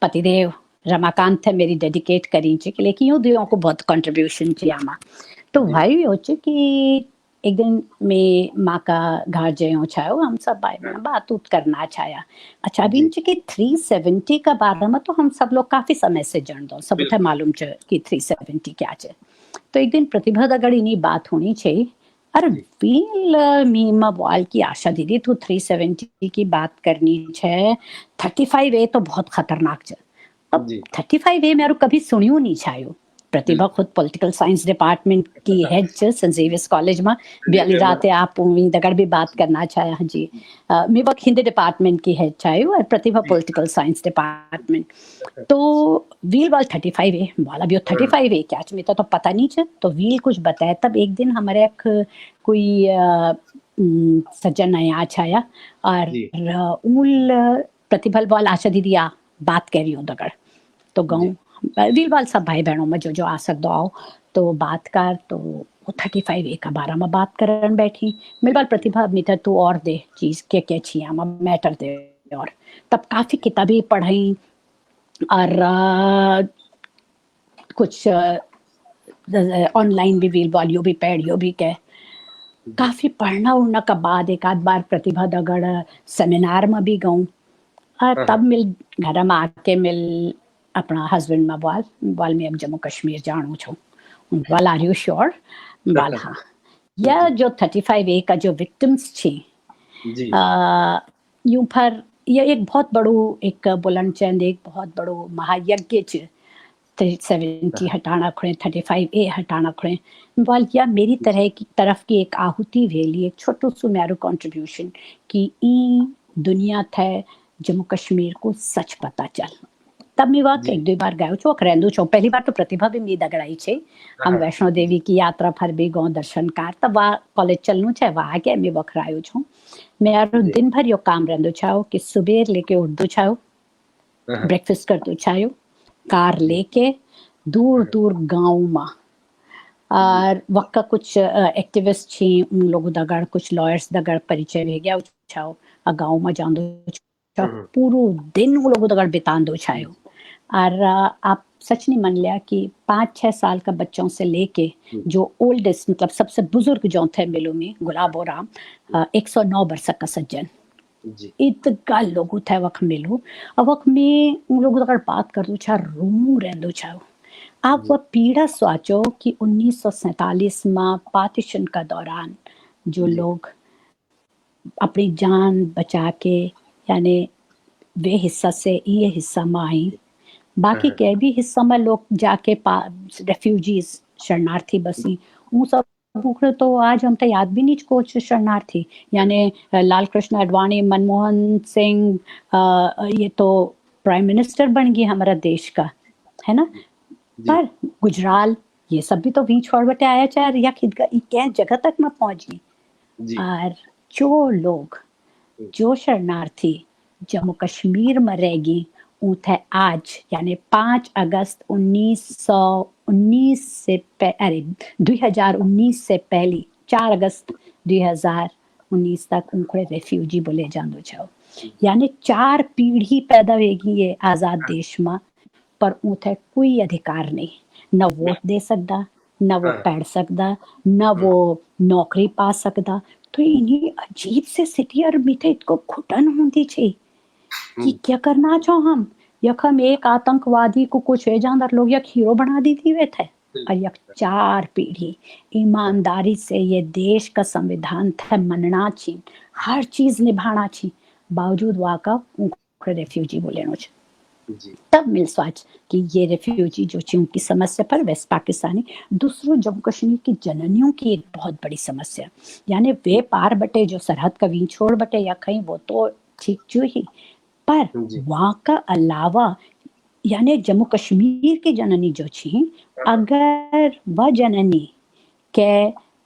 पतिदेव रमाकांत थे मेरी डेडिकेट करी थी लेकिन यूँ दोनों को बहुत कंट्रीब्यूशन थी आमा तो भाई हो कि एक दिन मैं माँ का घर जयो छायो हम सब भाई बहन बात उत करना छाया अच्छा अभी कि 370 का बारे में तो हम सब लोग काफी समय से जान दो सब उठे मालूम च कि 370 क्या है तो एक दिन प्रतिभा दगड़ी नहीं बात होनी चाहिए अरे वील मीमा बॉल की आशा दीदी तू 370 की बात करनी है 35A तो बहुत खतरनाक है अब 35A मेरे कभी सुनियो नहीं छायो प्रतिभा खुद पॉलिटिकल साइंस डिपार्टमेंट की हेड छ सेंट जेवियर्स कॉलेज में बियाली रात आप उम्मीद दगड़ भी बात करना चाहे जी मैं वक्त हिंदी डिपार्टमेंट की हेड चाहे और प्रतिभा पॉलिटिकल साइंस डिपार्टमेंट तो व्हील वाल 35A वाला भी 35A क्या में तो पता नहीं छ तो व्हील कुछ बताया तब एक दिन हमारे कोई सज्जन आया छाया और उल प्रतिभा वाल आशा दीदी आ बात कर रही हूँ दगड़ तो गाँव वीरवाल सब भाई बहनों में जो आ सकते आओ तो बात कर तो 35A का बारे में बात करन बैठी मेरे बाल प्रतिभा मीटर तू और दे चीज के छिया मैटर दे और तब काफी किताबें पढ़ी और कुछ ऑनलाइन भी वीरवालियो भी पढ़ियो भी के काफी पढ़ना उड़ना का बाद एक आध बार प्रतिभा दगड़ सेमिनार में भी गऊँ और तब मिल घर में आके मिल अपना हस्बैंड में बाल में अब जम्मू कश्मीर जानू छो बाल आर यू श्योर बाल हाँ यह जो 35A का जो विक्टिम्स थी यूं पर यह एक बहुत बड़ो एक बुलंदचंद एक बहुत बड़ो महायज्ञ 370 हटाना खुड़े 35A हटाना खुड़े बाल या मेरी तरफ की एक आहुति वेली एक छोटो सो मेरो कंट्रीब्यूशन कि ई दुनिया थे जम्मू कश्मीर को सच पता चल तब मैं वक्त एक 2 बार गयो छो रेंदू छो पहली बार तो प्रतिभा भी मी दगड़ाई छे हम वैष्णो देवी की यात्रा पर भी गो दर्शन कार तब वहाँ कॉलेज चलनू छे वहाँ के मैं बखरायो छो मेरा दिन भर यो काम रेंदो छाओ कि सुबह लेके उठदो छाओ ब्रेकफास्ट करदो छाओ कार लेके दूर दूर गाँव में और वक्त कुछ एक्टिविस्ट छी उन लोगों दगड़ कुछ लॉयर्स दगड़ परिचय हो गया छाओ और गाँव में जान दो पूरो दिन वो लोग दगड़ बितान दो छायो और आप सच नहीं मान लिया कि 5-6 साल का बच्चों से लेके जो ओल्डेस्ट मतलब सबसे बुजुर्ग जो थे मिलो में गुलाब और राम 109 वर्ष का सज्जन जी इतका लोग थे वक्त मिलो अब वक्त में उन लोग अगर बात कर दो छा रू रहंदो छा आप वह पीड़ा सोचो कि 1947 में पार्टीशन का दौरान जो लोग अपनी जान बचा के यानी वे हिस्सा से ये हिस्सा में आई बाकी के भी हिस्सा में लोग जाके रेफ्यूजीज शरणार्थी बसी वो सब बुकड़े तो आज हम तो याद भी नहीं कोच शरणार्थी यानी लाल कृष्ण आडवाणी मनमोहन सिंह ये तो प्राइम मिनिस्टर बन गई हमारा देश का है ना पर गुजराल ये सब भी तो बीच छोड़ बटे आया चार या क्या जगह तक मैं पहुंच गई और जो लोग जो शरणार्थी जम्मू कश्मीर में रहेगी उथे आज यानी 5 अगस्त 1919 से 2019 से पहले 4 अगस्त 2019 तक उनको रेफ्यूजी बोले जानो छो यानी 4 पीढ़ी पैदा होगी ये आजाद देश में पर उथे कोई अधिकार नहीं न वोट दे सकता न वो पढ़ सकता न वो नौकरी पा सकता तो इन्हीं अजीब से स्थिति और मिथे इतको घुटन होती छे कि क्या करना चाहो हम यखम एक आतंकवादी को कुछ जानदार लोग यक हीरो बना दी थी वे थे और यक 4 पीढ़ी ईमानदारी से ये देश का संविधान था मनना छी हर चीज निभाना छी बावजूद वाका रेफ्यूजी बोले तब मिल स्वाच कि ये रेफ्यूजी जो ची उनकी समस्या पर वेस्ट पाकिस्तानी दूसरों जम्मू कश्मीर की जननियों की एक बहुत बड़ी समस्या यानी वे पार बटे जो सरहद का वीं छोड़ बटे या कहीं वो तो ठीक जो ही पर वहां का अलावा यानी जम्मू कश्मीर की जननी जो छी अगर वह जननी के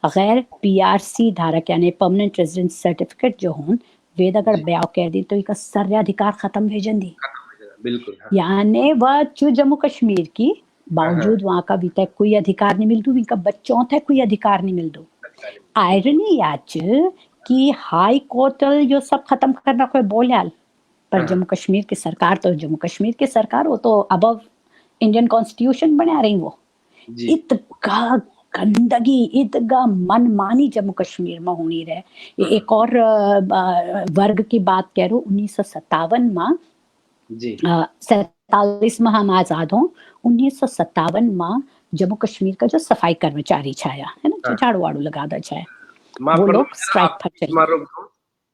गैर पीआरसी धारक यानी परमानेंट रेजिडेंस सर्टिफिकेट जो हों वेद अगर ब्याह कर दी तो इसका सर्वाधिकार खत्म भेजन दी बिल्कुल यानी वह जो जम्मू कश्मीर की बावजूद वहां का भी तक कोई अधिकार नहीं मिलता इनका बच्चों तक कोई अधिकार नहीं मिलता आयरनी याच कि हाई कोर्ट जो सब खत्म करना कोई बोलियाल पर जम्मू कश्मीर की सरकार तो जम्मू कश्मीर की सरकार वो तो अबव इंडियन कॉन्स्टिट्यूशन बना रही वो इतना गंदगी इतना मनमानी जम्मू कश्मीर में होनी रहे एक और वर्ग की बात कह रहा हूँ 1957 में 47 में हम आजाद हों 1957 में जम्मू कश्मीर का जो सफाई कर्मचारी छाया है ना जो झाड़ू वाड़ू लगा दे छाया वो लोग स्ट्राइक पर चले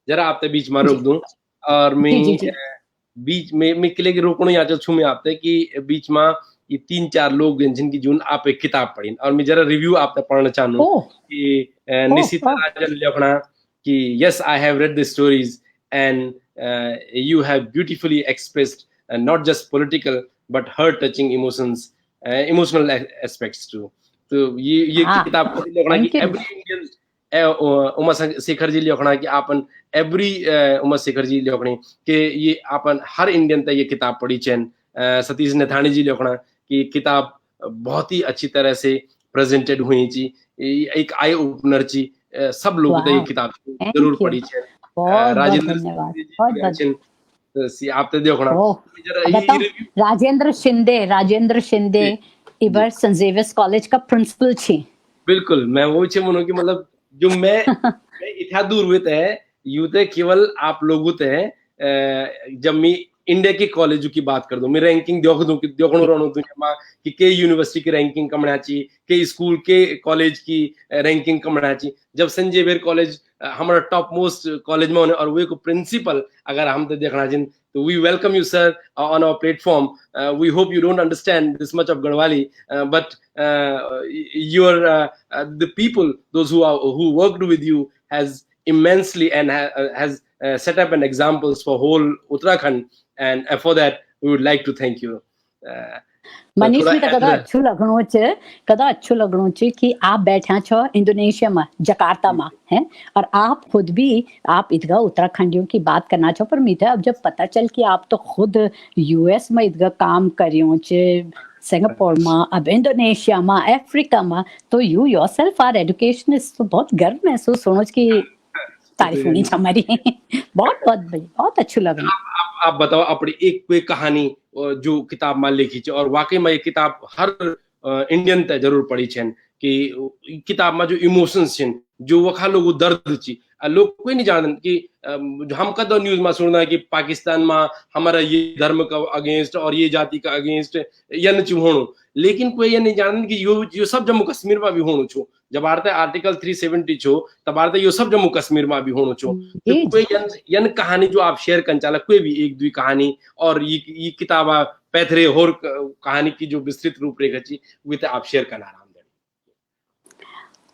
जरा आपते बीच में रोक दूं और मैं बीच में किले के रोकणो या छू मैं आपते कि बीच में ये 3-4 लोग जिनकी जून आप एक किताब पढ़ी और मैं जरा रिव्यू आपने पढ़ना चाहूँ कि निशिता राजन लिखना कि yes I have read the stories and you have beautifully expressed not just political but heart touching emotional aspects too तो ये किताब लिखना कि एवरी इंडियन उमा शेखर जी लिखना कि आपन एवरी उमा शेखर जी लिखने कि ये आपन हर इंडियन तक ये किताब पढ़ी चैन सतीश नेथानी जी लिखना कि किताब बहुत ही अच्छी तरह से प्रेजेंटेड हुई ची एक आई ओपनर ची सब लोग तो ये किताब जरूर पढ़ी चैन राजेंद्र शिंदे इबर सेंट जेवियर्स कॉलेज का प्रिंसिपल छी बिल्कुल मैं वो छे मनो कि मतलब जो मैं इतना दूर हुए थे यू थे केवल आप लोगों थे जब मैं इंडिया के कॉलेज की बात कर दूं मैं रैंकिंग देखो रहूं दुनिया में कि के यूनिवर्सिटी की रैंकिंग कम ची के स्कूल के कॉलेज की रैंकिंग कम ची जब सेंट जेवियर कॉलेज हमारा टॉप मोस्ट कॉलेज में होने और वो को प्रिंसिपल अगर हम तो देखना चाहिए तो we welcome you sir on our platform we hope you don't understand this much of Garhwali but your the people those who worked with you has immensely and has set up an examples for whole Uttarakhand and for that we would like to thank you Manish भी तो कदा अच्छो लगनो छे कि आप बैठा छो Indonesia में जकार्ता में हैं और आप खुद भी आप इधगा उत्तराखंडियों की बात करना छो पर मीठा अब जब पता चल कि आप तो खुद यूएस में इधगा काम करियो छे सिंगापुर में अब इंडोनेशिया में अफ्रीका में तो यू योरसेल्फ आर एजुकेशनिस्ट तो बहुत गर्व महसूस होना की तारीफ होनी हमारी बहुत अच्छी लग रही आप बताओ अपनी एक कोई कहानी जो किताब में लिखी है और वाकई में ये किताब हर इंडियन ते जरूर पढ़ी छन कि किताब में जो इमोशंस छन जो वखा लोग दर्द छी लोग कोई नहीं जानन कि हम कदो न्यूज में सुनना है कि पाकिस्तान में हमारा ये धर्म का अगेंस्ट और ये जाति का अगेंस्ट यन ची होणो लेकिन कोई ये नहीं जानन कि यो सब जम्मू कश्मीर में भी होणो छो जब आरते आर्टिकल 370 छो तब आरते यो सब जम्मू कश्मीर में भी होणो छो तो जी कोई यन कहानी जो आप शेयर कर चाला कोई भी एक दुई कहानी और ये किताब पैथरे और कहानी की जो विस्तृत रूपरेखा छी वो आप शेयर करना आराम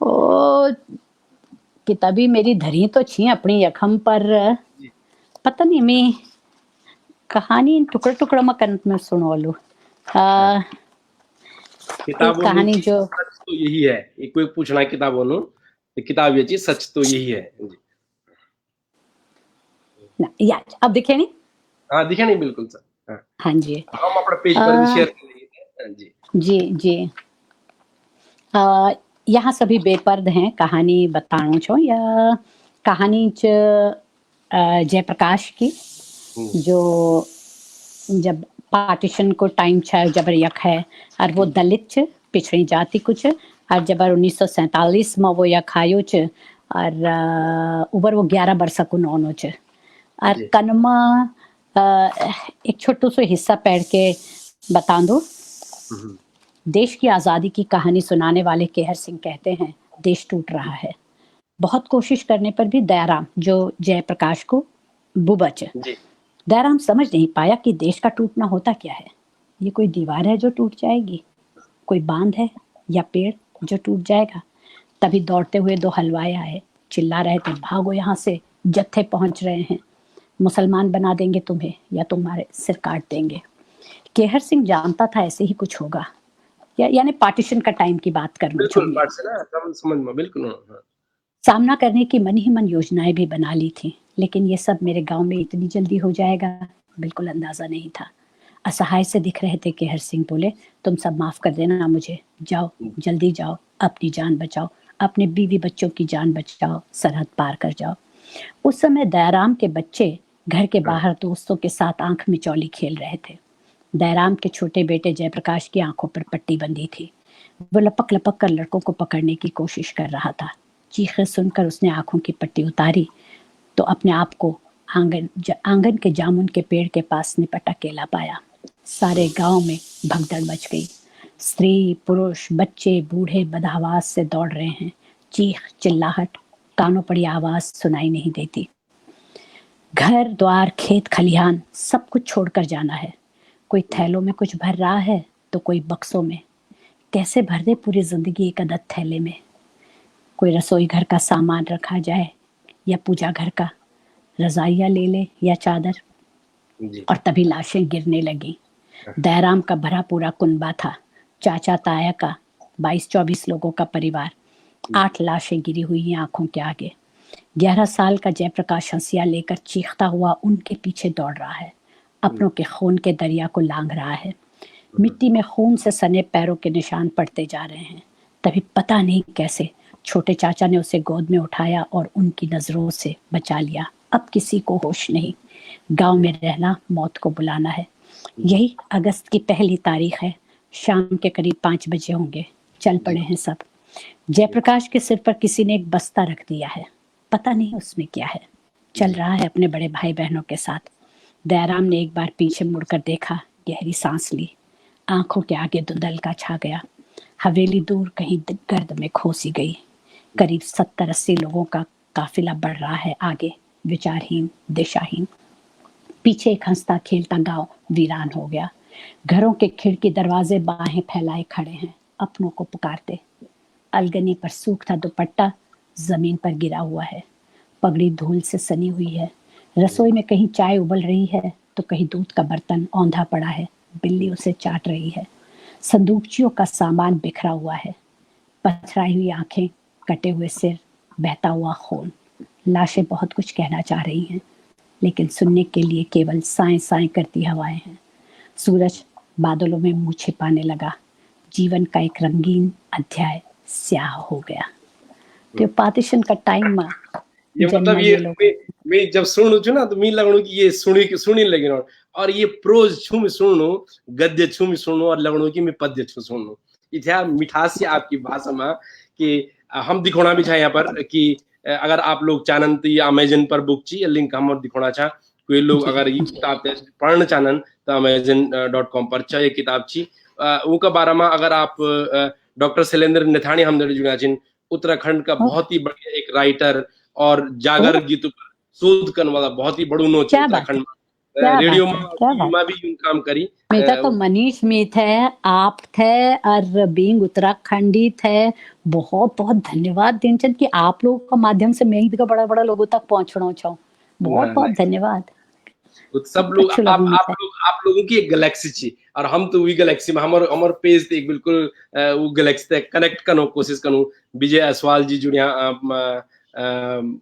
ओ किताबी मेरी धरी तो छी अपनी यखम पर पता नहीं मैं कहानी टुकड़ा टुकड़ा में कंत में सुनोलू किताब कहानी जो सच तो यही है एक कोई पूछना किताबों नो किताब ये चीज सच तो यही है ना यार अब दिखे नहीं हाँ दिखे नहीं बिल्कुल सर हाँ जी हम अपने पेज पर भी शेयर कर लेंगे जी जी जी यहाँ सभी बेपर्द हैं कहानी बताणो छो या कहानी च जयप्रकाश की जो जब पार्टीशन को टाइम छा जबर यख है और वो दलित छ पिछड़ी जाति कुछ और जबर 1947 में वो यख आयो छ और उबर वो 11 वर्ष को नौनो छ और कनमा एक छोटो सो हिस्सा पढ़ के बता दो देश की आज़ादी की कहानी सुनाने वाले केहर सिंह कहते हैं देश टूट रहा है बहुत कोशिश करने पर भी दयाराम जो जयप्रकाश को बुबच दयाराम समझ नहीं पाया कि देश का टूटना होता क्या है ये कोई दीवार है जो टूट जाएगी कोई बांध है या पेड़ जो टूट जाएगा तभी दौड़ते हुए दो हलवाए आए चिल्ला रहे थे भागो यहाँ से जत्थे पहुंच रहे हैं मुसलमान बना देंगे तुम्हें या तुम्हारे सिर काट देंगे केहर सिंह जानता था ऐसे ही कुछ होगा यानी पार्टीशन का टाइम की बात करना बिल्कुल सामना करने की मन ही मन योजनाएं भी बना ली थी लेकिन ये सब मेरे गांव में इतनी जल्दी हो जाएगा बिल्कुल अंदाजा नहीं था असहाय से दिख रहे थे केहर सिंह बोले तुम सब माफ कर देना मुझे जाओ जल्दी जाओ अपनी जान बचाओ अपने बीवी बच्चों की जान बचाओ सरहद पार कर जाओ उस समय दयाराम के बच्चे घर के बाहर दोस्तों के साथ आंख मिचौली खेल रहे थे दयाराम के छोटे बेटे जयप्रकाश की आंखों पर पट्टी बंधी थी वो लपक लपक कर लड़कों को पकड़ने की कोशिश कर रहा था चीखें सुनकर उसने आंखों की पट्टी उतारी तो अपने आप को आंगन के जामुन के पेड़ के पास निपट अकेला पाया सारे गांव में भगदड़ मच गई स्त्री पुरुष बच्चे बूढ़े बदहवास से दौड़ रहे हैं चीख चिल्लाहट कानों पड़ी आवाज सुनाई नहीं देती घर द्वार खेत खलिहान सब कुछ छोड़कर जाना है कोई थैलों में कुछ भर रहा है तो कोई बक्सों में कैसे भर दे पूरी जिंदगी एक अदद थैले में कोई रसोई घर का सामान रखा जाए या पूजा घर का रजाइया ले ले या चादर और तभी लाशें गिरने लगी दयाराम का भरा पूरा कुनबा था चाचा ताया का 22-24 लोगों का परिवार 8 लाशें गिरी हुई हैं आंखों के आगे 11 साल का जयप्रकाश हंसिया लेकर चीखता हुआ उनके पीछे दौड़ रहा है अपनों के खून के दरिया को लांघ रहा है मिट्टी में खून से सने पैरों के निशान पड़ते जा रहे हैं तभी पता नहीं कैसे छोटे चाचा ने उसे गोद में उठाया और उनकी नजरों से बचा लिया अब किसी को होश नहीं गांव में रहना मौत को बुलाना है यही अगस्त की पहली तारीख है शाम के करीब 5 बजे होंगे चल पड़े हैं सब जयप्रकाश के सिर पर किसी ने एक बस्ता रख दिया है पता नहीं उसमें क्या है चल रहा है अपने बड़े भाई बहनों के साथ दयाराम ने एक बार पीछे मुड़कर देखा गहरी सांस ली आंखों के आगे धुंधलका छा गया हवेली दूर कहीं गर्द में खोसी गई करीब 70-80 लोगों का काफिला बढ़ रहा है आगे विचारहीन दिशाहीन पीछे एक हंसता खेलता गांव वीरान हो गया घरों के खिड़की दरवाजे बाहें फैलाए खड़े हैं अपनों को पुकारते अलगनी पर सूखता दुपट्टा जमीन पर गिरा हुआ है पगड़ी धूल से सनी हुई है रसोई में कहीं चाय उबल रही है तो कहीं दूध का बर्तन औंधा पड़ा है बिल्ली उसे चाट रही है संदूकचियों का सामान बिखरा हुआ है पथराई हुई आंखें कटे हुए सिर बहता हुआ खून लाशें बहुत कुछ कहना चाह रही हैं लेकिन सुनने के लिए केवल साएं साएं करती हवाएं हैं सूरज बादलों में मुंह छिपाने लगा जीवन का एक रंगीन अध्याय स्याह हो गया तो पार्टीशन का टाइम ये मतलब ये मैं जब सुनु छु ना तो मी लगणु कि ये सुनी लगिनो और ये प्रोज छु मैं सुनु गद्य छु मैं सुनु और लगणु कि मैं पद्य छु सुनु इथ्या मिठास से आपकी भाषा में कि हम दिखोना भी छा यहाँ पर कि अगर आप लोग चाहन तो ये अमेजन पर बुक ची लिंक हम दिखोना छा कोई लोग अगर ये किताब पढ़ना चाहन तो amazon.com पर छा ये किताब ची उनका बारे में अगर आप डॉक्टर शैलेंद्र नेथानी हम जुड़ा छिन उत्तराखंड का बहुत ही बढ़िया एक राइटर और जागर गीत पर शोध करने वाला बहुत ही बड़ू नो उत्तराखंड रेडियो में भी काम करी मेरा तो मनीष में थे आप थे और बीइंग उत्तराखंडी थे बहुत बहुत धन्यवाद दिनचंद कि आप लोगों का माध्यम से मैं का बड़ा बड़ा लोगों तक पहुंचना चाहूँ बहुत बहुत धन्यवाद सब लोग आप लोगों की एक गैलेक्सी छी और हम तो वही गैलेक्सी में हमार पेज ते एक बिल्कुल वो गैलेक्सी ते कनेक्ट करनो कोशिश करूं विजय असवाल जी जुड़िया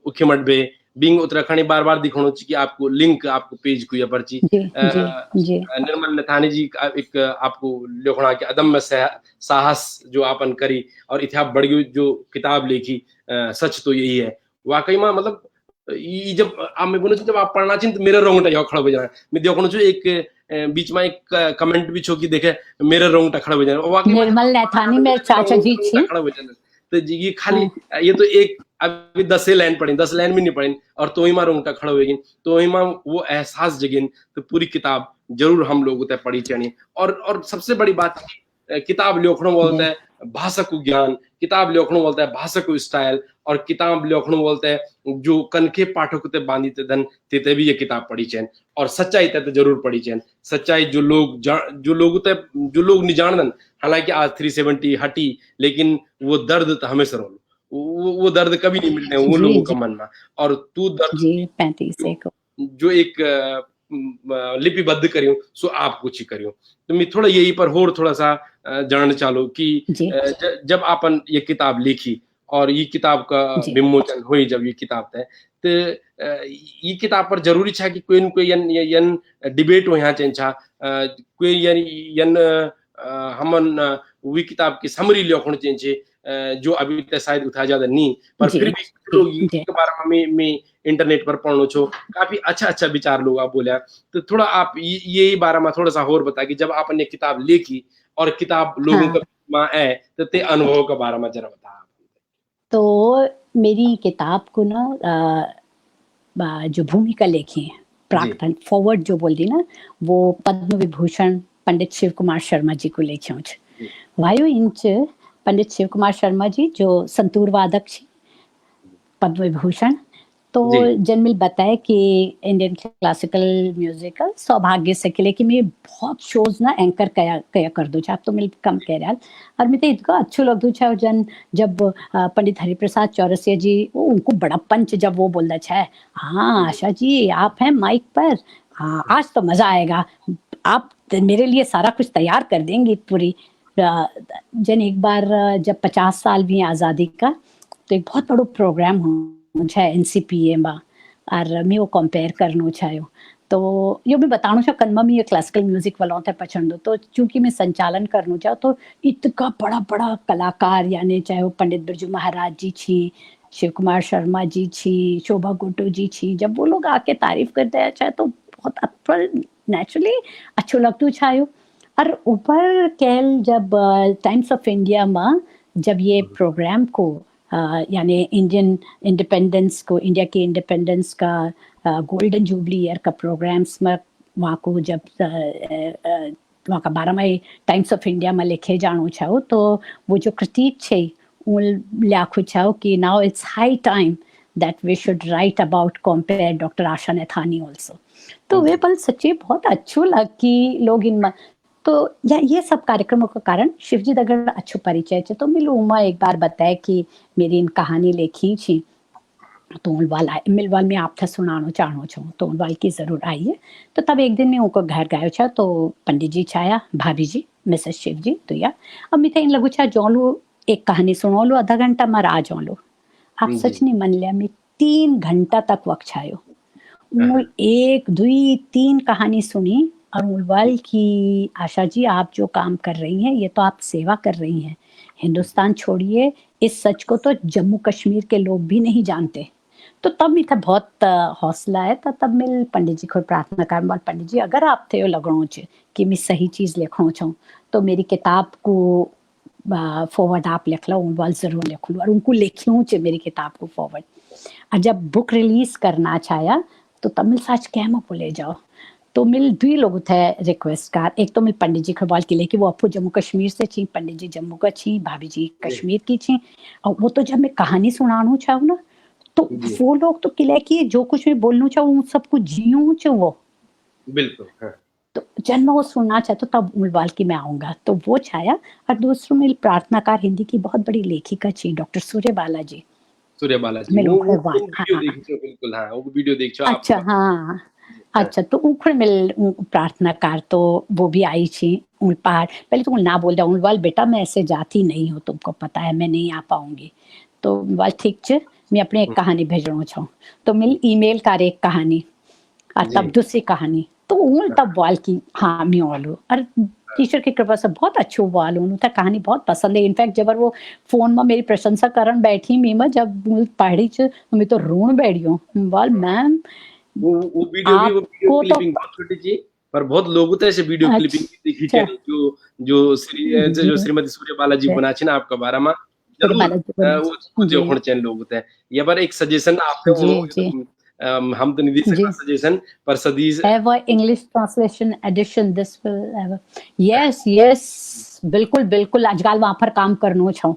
उखिमठ बे बिंग उत्तराखंड बार बार दिखानो ची कि आपको लिंक आपको पेज को या पर्ची निर्मल नथानी जी एक आपको लिखना के अदम्य साहस जो आपन करी और इतिहास बड़ी जो किताब लिखी सच तो यही है वाकई में मतलब ये जब आप मैं बोलूं जब आप पढ़ना चाहिए तो मेरा रोंगटा खड़ा हो जाना मैं देखो छु एक बीच में एक कमेंट भी छो कि देखे मेरा रोंगटा खड़ा हो जाना वाकई निर्मल नथानी मेरे चाचा जी छी खड़ा हो जाना तो ये खाली ये तो एक अभी 10 लाइन पढ़ी 10 लाइन भी नहीं पढ़ी और तो ही मां रोंगटा खड़ा होगी तो ही मां वो एहसास जगिन तो पूरी किताब जरूर हम लोग उते पढ़ी चाहिए और सबसे बड़ी बात किताब लिखणो बोलते हैं भाषा को ज्ञान किताब लिखणो बोलता है भाषा को स्टाइल और किताब लिखणो बोलते हैं जो कनके पाठक ते बांधी ते धन ते भी ये किताब पढ़ी चैन और सच्चाई ते जरूर पढ़ी चैन सच्चाई जो लोग नहीं जानन हालांकि आज 370 हटी लेकिन वो दर्द तो हमेशा रहो वो दर्द कभी नहीं मिलते हैं वो लोगों का मन में और तू दर्द 35 जो एक लिपिबद्ध करियो सो आप कुछ ही करियो तो मैं थोड़ा यही पर होर थोड़ा सा जानना चालू कि जब आपन ये किताब लिखी और ये किताब का विमोचन हुई जब ये किताब थे तो ये किताब पर जरूरी था कि कोई न कोई यन डिबेट हो यहाँ चाहिए कोई यन हमन वही किताब की समरी लिखण चाहिए जो अभी तक शायद उठा ज्यादा नहीं पर फिर भी लोग के बारे में इंटरनेट पर पढ़नो छो काफी अच्छा विचार लोग आप बोले तो थोड़ा आप ये बारे में थोड़ा सा और बता कि जब आपने किताब लिखी और किताब लोगों का में आए तो ते अनुभव के बारे में जरा बता तो मेरी किताब को ना जो भूमिका लिखी है प्राक्तन फॉरवर्ड जो बोल दी ना वो पद्म विभूषण पंडित शिव कुमार शर्मा जी को लिखे वायु इंच पंडित शिव कुमार शर्मा जी जो संतूर वादक छी पद्म विभूषण तो जन्मिल बताए कि इंडियन क्लासिकल म्यूजिकल सौभाग्य से के लिए कि मैं बहुत शोज ना एंकर कया कर दो आप तो मिल कम कह रहा और मैं तो इतना अच्छो लग दू जन जब पंडित हरिप्रसाद चौरसिया जी वो उनको बड़ा पंच जब वो बोल रहा है हाँ आशा जी आप हैं माइक पर हाँ आज तो मजा आएगा आप मेरे लिए सारा कुछ तैयार कर देंगी पूरी जन एक बार जब 50 साल भी आज़ादी का तो एक बहुत बड़ो प्रोग्राम हो NCPA में और मैं वो कंपेयर करना चाहो तो यो भी बताना चाह कन्मा में ये क्लासिकल म्यूजिक वालों तक पसंद हो तो चूंकि मैं संचालन करना चाहूँ तो इतना बड़ा बड़ा कलाकार यानी चाहे वो पंडित बिरजू महाराज जी छी शिव कुमार शर्मा जी छी शोभा गोटो जी छी जब वो लोग आके तारीफ करते हैं चाहे तो बहुत नेचुरली अच्छो लगता चाहो और ऊपर कैल जब टाइम्स ऑफ इंडिया में जब ये प्रोग्राम को यानी इंडियन इंडिपेंडेंस को इंडिया के इंडिपेंडेंस का गोल्डन जुबली ईयर का प्रोग्राम्स में वहाँ को जब वहाँ का 12 टाइम्स ऑफ इंडिया में लिखे जानो चाहो तो वो जो कृति छे उन लिखो चाहो कि now it's high time that we should write about compare Dr. Asha Nathani also. तो वे पल सच्ची बहुत अच्छो लग कि लोग इन तो ये सब कार्यक्रमों का कारण शिवजी दगड़ अच्छो परिचय है तो मिलू उमा एक बार बताए कि मेरी इन कहानी लिखी थी तो मिलवाल में आप था सुनानो चाहनो चाहूँ तो उनवाल की जरूर आइए तो तब एक दिन में उनको घर गयो छा तो पंडित जी छाया भाभी जी मिसेस शिव जी तो या अब मैं इन लगू छा जो लो एक कहानी सुनो लो आधा घंटा में आ जाओ लो आप सच नहीं मन लिया मैं 3 घंटा तक वक्त छायो 1 2 3 कहानी सुनी और उलवाल की आशा जी आप जो काम कर रही हैं ये तो आप सेवा कर रही हैं हिंदुस्तान छोड़िए इस सच को तो जम्मू कश्मीर के लोग भी नहीं जानते तो तब मीठा बहुत हौसला है तब मिल पंडित जी को प्रार्थना कर बोल पंडित जी अगर आप थे लगणो च कि मैं सही चीज लिखणो छूं तो मेरी किताब को फॉरवर्ड आप लिख लो बोल जरूर लिख लो और उनको लिखूं च मेरी किताब को फॉरवर्ड और जब बुक रिलीज करना चाहा तो तमिल साच कैम को ले जाओ तो मिल दुई लोग थे रिक्वेस्ट कर एक तो मिल पंडित जी खरवाल के लेके वो अपू जम्मू कश्मीर से छी पंडित जी जम्मू का छी भाभी जी कश्मीर की छी और वो तो जब मैं कहानी सुनानू चाहूँ ना तो वो लोग तो किले की जो कुछ मैं बोलना चाहूँ उन सबको जीऊँ चाहूँ वो बिल्कुल हाँ। तो जब मैं वो सुनना चाहता तब उलवाल की मैं आऊंगा तो वो छाया और दूसरों में प्रार्थनाकार हिंदी की बहुत बड़ी लेखिका छी डॉक्टर सूर्य बालाजी सूर्य बालाजी मिल वो हाँ, वीडियो देखी छो बिल्कुल हाँ वो वीडियो देख छो अच्छा आप हाँ अच्छा तो उखड़ मिल प्रार्थनाकार तो वो भी आई छी उन पहाड़ पहले तो ना बोल रहा हूँ वाल बेटा मैं ऐसे जाती नहीं हूँ तुमको पता है मैं नहीं आ पाऊंगी तो वाल ठीक छ मैं अपने एक कहानी भेजणो छूं तो मिल ईमेल कर एक कहानी और तब दूसरी कहानी तो उन तब वाल की हाँ मैं वालू और ईश्वर की कृपा से बहुत अच्छो वाल उन्हें था कहानी बहुत पसंद है इनफैक्ट जब वो फोन में मेरी प्रशंसा करन बैठी मैं जब पढ़ी च तो मैं तो रोन बैठियो वाल मैम वो वीडियो आपको तो क्लिपिंग बहुत छोटी थी पर बहुत लोगों तो ऐसे वीडियो क्लिपिंग देखी अच्छा थी जो श्रीमती सूर्य बालाजी बना छी ना आपका बारे में जरूर वो जो होने चाहिए लोग होते हैं ये बार एक सजेशन आपके जी हम तो नहीं दे सकते सजेशन पर सदीज have a English translation edition this will have yes बिल्कुल बिल्कुल आजकल वहां पर काम करनो छो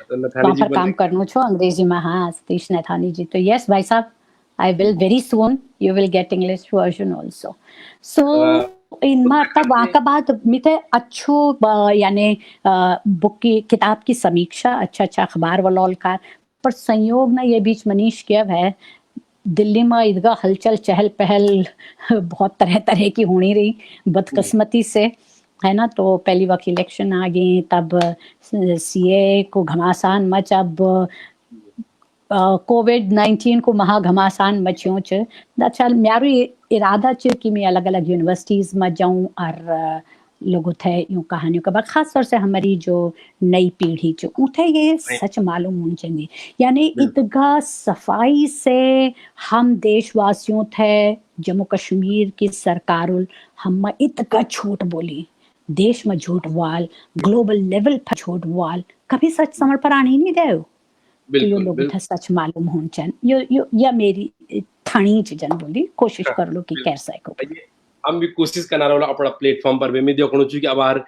तो नथानी वहां जी पर काम करनो छो अंग्रेजी में हाँ सतीश नथानी जी तो यस भाई साहब I will very soon you will get English version also so इन मार तब वहाँ का बाद मिते अच्छो यानी बुक की किताब की समीक्षा अच्छा अखबार वालों का पर संयोग ना ये बीच मनीष क्या है दिल्ली में ईदगाह हलचल चहल पहल बहुत तरह की होनी रही बदकिस्मती से है ना तो पहली वक्त इलेक्शन आ गई तब सीए को घमासान मच अब कोविड-19 को महा घमासान मचियो च दरअसल म्यारो इरादा च कि मैं अलग अलग यूनिवर्सिटीज में जाऊं और लोगों थे यूं कहानियों का खास तौर से हमारी जो नई पीढ़ी च उठे ये सच मालूम होनी चाहिए यानी इतगा सफाई से हम देशवासियों थे जम्मू कश्मीर की सरकारुल हम इतगा झूठ बोली देश में झूठ वाल ग्लोबल लेवल पर झूठ वाल कभी सच समझ पर आने ही नहीं दे तो ये लोग था सच मालूम होन चन यो या मेरी थानी जन बोली कोशिश कर लो कि कैसा है हम भी कोशिश करना रहा अपना प्लेटफॉर्म पर भी मैं देखो कि अबार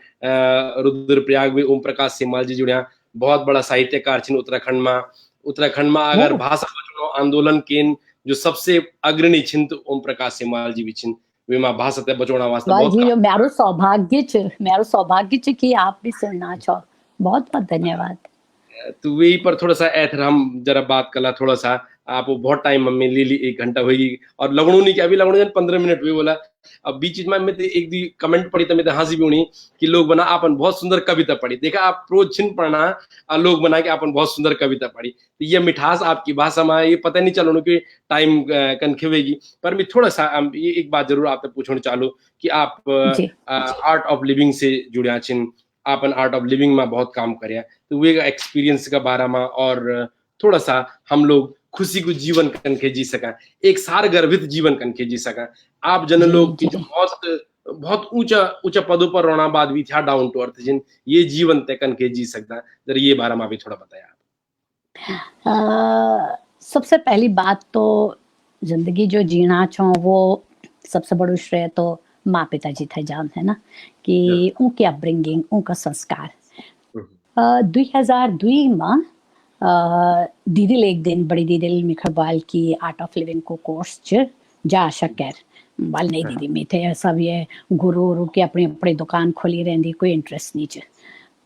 रुद्रप्रयाग में ओम प्रकाश सिमाल जी जुड़िया बहुत बड़ा साहित्यकार छिन उत्तराखंड में अगर भाषा बचाओ आंदोलन केन जो सबसे अग्रणी छिन तो ओम प्रकाश सिमाल जी भी छिन वे मां भाषा ते बचाना वास्ते बहुत जी मेरो सौभाग्य छ कि आप भी सुनना चाहो बहुत बहुत धन्यवाद तो वही पर थोड़ा सा ऐथर हम जरा बात कला थोड़ा सा आप बहुत टाइम में ले ली 1 घंटा होगी और लगणू नहीं कि अभी लगणू 15 मिनट भी बोला अब बीच में मैं एक दी कमेंट पढ़ी तो मैं हंसी भी होनी कि लोग बना आपन बहुत सुंदर कविता पढ़ी देखा आप प्रोज छिन पढ़ना और लोग बना के आपन बहुत सुंदर कविता पढ़ी तो ये मिठास आपकी भाषा में ये पता नहीं चलो कि टाइम कनखेवेगी पर मैं थोड़ा सा ये एक बात जरूर आपसे पूछना चालू कि आप आर्ट ऑफ लिविंग से जुड़िया छिन आपन आर्ट ऑफ लिविंग में बहुत काम करे तो वे एक्सपीरियंस का बारे में और थोड़ा सा हम लोग खुशी को जीवन कनके जी सका एक सार गर्भित जीवन कनके जी सका आप जन लोग की जो बहुत ऊंचा पदों पर रोना बाद भी था डाउन टू अर्थ जिन ये जीवन तय कनके जी सकता जरा ये बारे में भी थोड़ा बताया सबसे पहली बात तो जिंदगी जो जीना चाहो वो सबसे बड़ो श्रेय तो माँ पिताजी थे जान है ना कि उनकी अपब्रिंगिंग उनका संस्कार 2002 में दीदी एक दिन बड़ी दीदी मिखरबाल की आर्ट ऑफ लिविंग को कोर्स च जा शकर बाल नहीं दीदी में थे सब ये गुरु के अपनी अपनी दुकान खोली रहती कोई इंटरेस्ट नहीं च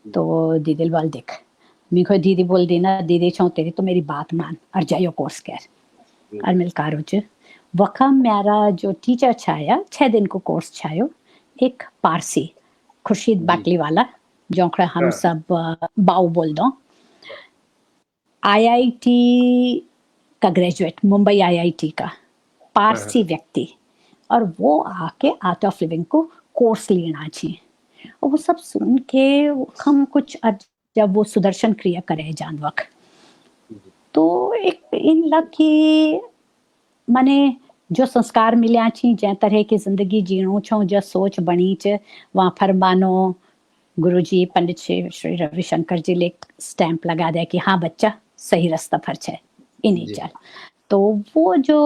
तो दीदी बाल देख मिखो दीदी बोल दी ना दीदी चाहो तेरी तो मेरी बात मान और जाइयो कोर्स कर और मिल कारो च वखम मेरा जो टीचर छाया 6 दिन को कोर्स छायो एक पारसी खुर्शीद बाटली वाला जो हम सब बाऊ बोल दो आईआईटी का ग्रेजुएट मुंबई आईआईटी का पारसी व्यक्ति और वो आके आर्ट ऑफ लिविंग को कोर्स लेना चाहिए और वो सब सुन के हम कुछ जब वो सुदर्शन क्रिया करे जान वक्त तो एक इन लग कि माने जो संस्कार मिल्या छी जै तरह की जिंदगी जीणो छो जो सोच बणी च वहाँ फरमानो गुरुजी पंडित श्री रविशंकर जी ले स्टैंप लगा दे कि हाँ बच्चा सही रास्ता पर छे इन्हीं जी चल। तो वो जो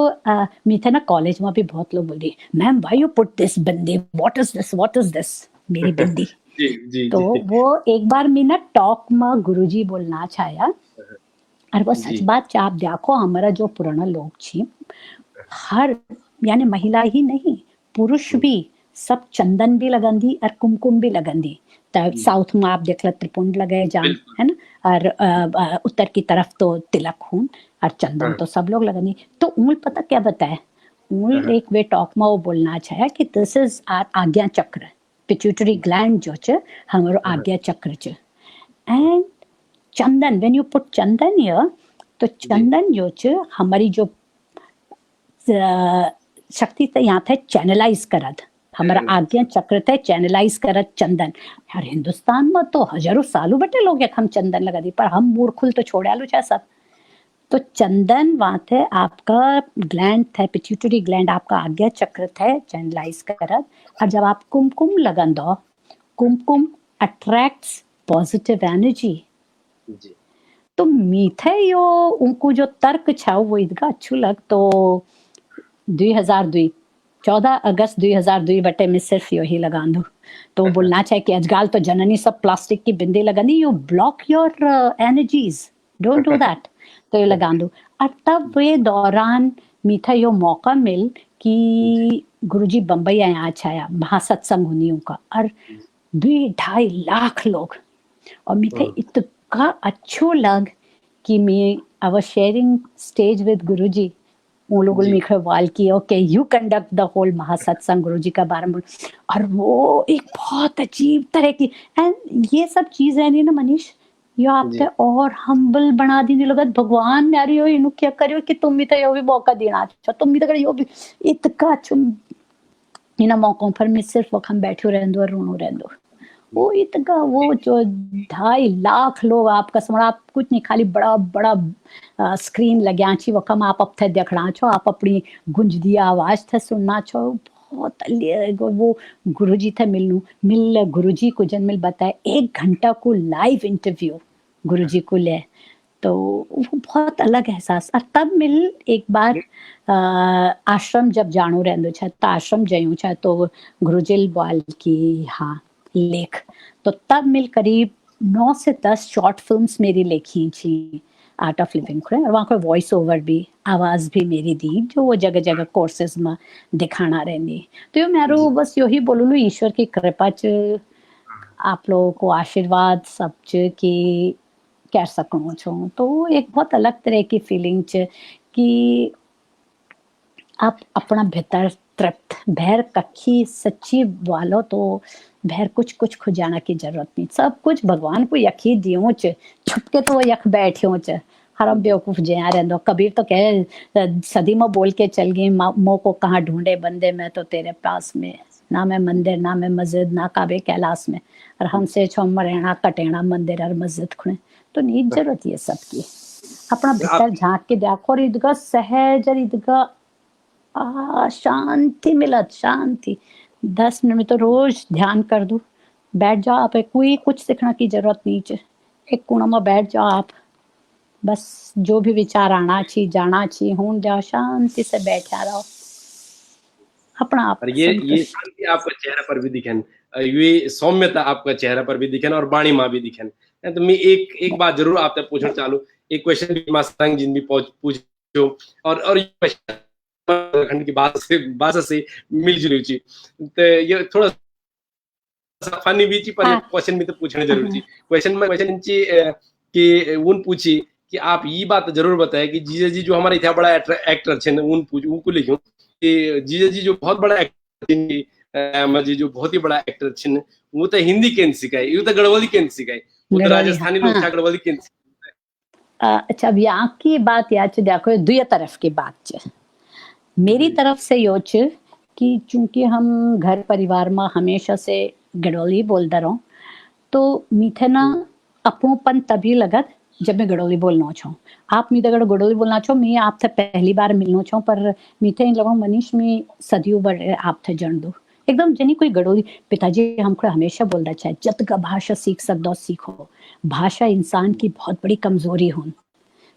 मीठे ना कॉलेज में भी बहुत लोग बोली ma'am why you put this bindi what is this मेरी बिंदी। जी जी तो जी वो एक बार मैं ना टॉक में गुरुजी बोलना चाहा और वो सच जी बात च आप देखो हमारा जो पुराना लोग छी हर यानी महिला ही नहीं पुरुष भी सब चंदन भी लगंदी और कुमकुम भी लगंदी। साउथ में आप देख लो त्रिपुंड लगे जान बिल्कुल। है ना और उत्तर की तरफ तो तिलक खून और चंदन तो सब लोग लगंदी। तो उन पता क्या बताए उन एक वे टॉक में वो बोलना चाहे कि दिस इज आर आज्ञा चक्र पिट्यूटरी ग्लैंड जो च हमारो आज्ञा चक्र च and Chandan when you put Chandan here तो चंदन जो च हमारी जो शक्ति थे यहाँ थे चैनलाइज करत हमारा आज्ञा चक्र थे चैनलाइज करत चंदन। यार हिंदुस्तान में तो हजारों सालों बटे लोग हम चंदन लगा दी पर हम मूर्खुल तो छोड़ आलू चाहे सब। तो चंदन वहाँ थे आपका ग्लैंड थे पिट्यूटरी ग्लैंड आपका आज्ञा चक्र थे चैनलाइज करत और जब आप कुमकुम लगन दो कुमकुम अट्रैक्ट्स पॉजिटिव एनर्जी। जी तो मीठे यो उनको जो तर्क छा वो इतना अच्छू लग तो 2002 14 अगस्त 2002 बटे में सिर्फ यो ही लगा दो। तो बोलना चाहिए कि अजगाल तो जननी सब प्लास्टिक की बिंदी लगानी you block your energies don't do that. तो ये लगा दो और तब वे दौरान मीठा यो मौका मिल कि गुरुजी बम्बई आया छाया महासत्संग होनी का और 2-2.5 लाख लोग और मीठे इतना अच्छो लग कि मैं I was sharing stage with Guruji वो लोग जी मिखे वाल की okay you conduct the whole महासत्संग गुरुजी का बारे में और वो एक बहुत अजीब तरह की एंड ये सब चीजें नहीं ना मनीष ये आपके जी और हम्बल बना दी लोग भगवान नारी हो इनु क्या करियो कि तुम भी तो यो भी मौका देना अच्छा तुम भी तो यो भी इतना चुम इन मौकों पर मैं सिर्फ वखम बैठो रहंदो और रोनो रहंदो। वो इतना वो जो 2.5 लाख लोग आपका समझ आप कुछ नहीं खाली बड़ा बड़ा स्क्रीन लग्या छी वखम आप अब थे देखना छो आप अपनी गुंजदी आवाज थे सुनना छो बहुत वो गुरुजी थे मिल गुरुजी को जन मिल बताए 1 घंटा को लाइव इंटरव्यू गुरुजी को ले तो वो बहुत अलग एहसास और तब मिल एक बार आश्रम जब जानो रहंदो छे तो आश्रम जयूं छे तो गुरुजिल बाल की हाँ लेख तो तब मिल करीब 9 से 10 शॉर्ट फिल्म्स मेरी लिखी थी आर्ट ऑफ लिविंग और वहाँ पर वॉइस ओवर भी आवाज भी मेरी दी जो वो जगह जगह कोर्सेज में दिखाना रहनी। तो यो मेरो बस यो ही बोलूँ ईश्वर की कृपा च आप लोगों को आशीर्वाद सब च कि कर सकूँ छो तो एक बहुत अलग तरह की फीलिंग च कि आप अपना भीतर तृप्त भैर कखी सच्ची वालो तो भैर कुछ कुछ खुजाना की जरूरत नहीं सब कुछ भगवान को यखी दियो च छुपके तो वो यख बैठ्यो च हरम बेवकूफ जया रहंदो कबीर तो कहे सदी में बोल के चल गई मो को कहाँ ढूंढे बंदे में तो तेरे पास में ना मैं मंदिर ना मैं मस्जिद ना काबे कैलाश में और हमसे छो मरेना कटेना मंदिर और मस्जिद खुणे तो नहीं जरूरत ये सबकी अपना भीतर झांक के देखो और इदगा सहज और इदगा शांति मिलत शांति 10 मिनट में तो रोज ध्यान कर दो बैठ जाओ आप कोई कुछ सीखने की जरूरत नहीं है एक कोना में बैठ जाओ आप बस जो भी विचार आना छी जाना छी हूं जाओ शांति से बैठा रहो अपना आप और ये शांति आपका चेहरा पर भी दिखन ये सौम्यता आपका चेहरा पर भी दिखन और बाणी माँ भी दिखन। तो मैं एक बात जरूर आपसे पूछना चालू एक क्वेश्चन भी मास्टर जिन भी पूछो और ये क्वेश्चन खंड की भाषा से मिलजुली छी तो ये थोड़ा सा फनी भी छी पर ये क्वेश्चन भी तो पूछने जरूर छी क्वेश्चन छी कि उन पूछी कि आप ये बात जरूर बताए कि जीजा जी जो हमारे इतना बड़ा एक्टर छे उन पूछ उनको लिखूं कि जीजा जी जो बहुत बड़ा एक्टर जी जो बहुत ही बड़ा एक्टर छे वो तो हिंदी केन सिखाए ये तो गढ़वाली केन सिखाए वो तो राजस्थानी लोग छा गढ़वाली केन अच्छा अब यहाँ की बात याद देखो दुई तरफ की बात च मेरी तरफ से यो च कि चूंकि हम घर परिवार में हमेशा से गढ़वाली बोलता रहो तो मीठे ना अपनोपन तभी लगत जब मैं गडोली बोलना छो आप मी दगड़ गडोली बोलना छो मैं आपसे पहली बार मिलनो छो पर मीथे इन लगो मनीष में सदियों बड़े आपसे जन दो एकदम जनी कोई गडोली पिताजी हमको हमेशा बोलता चाहे जत का भाषा सीख सकदो सीखो भाषा इंसान की बहुत बड़ी कमजोरी हो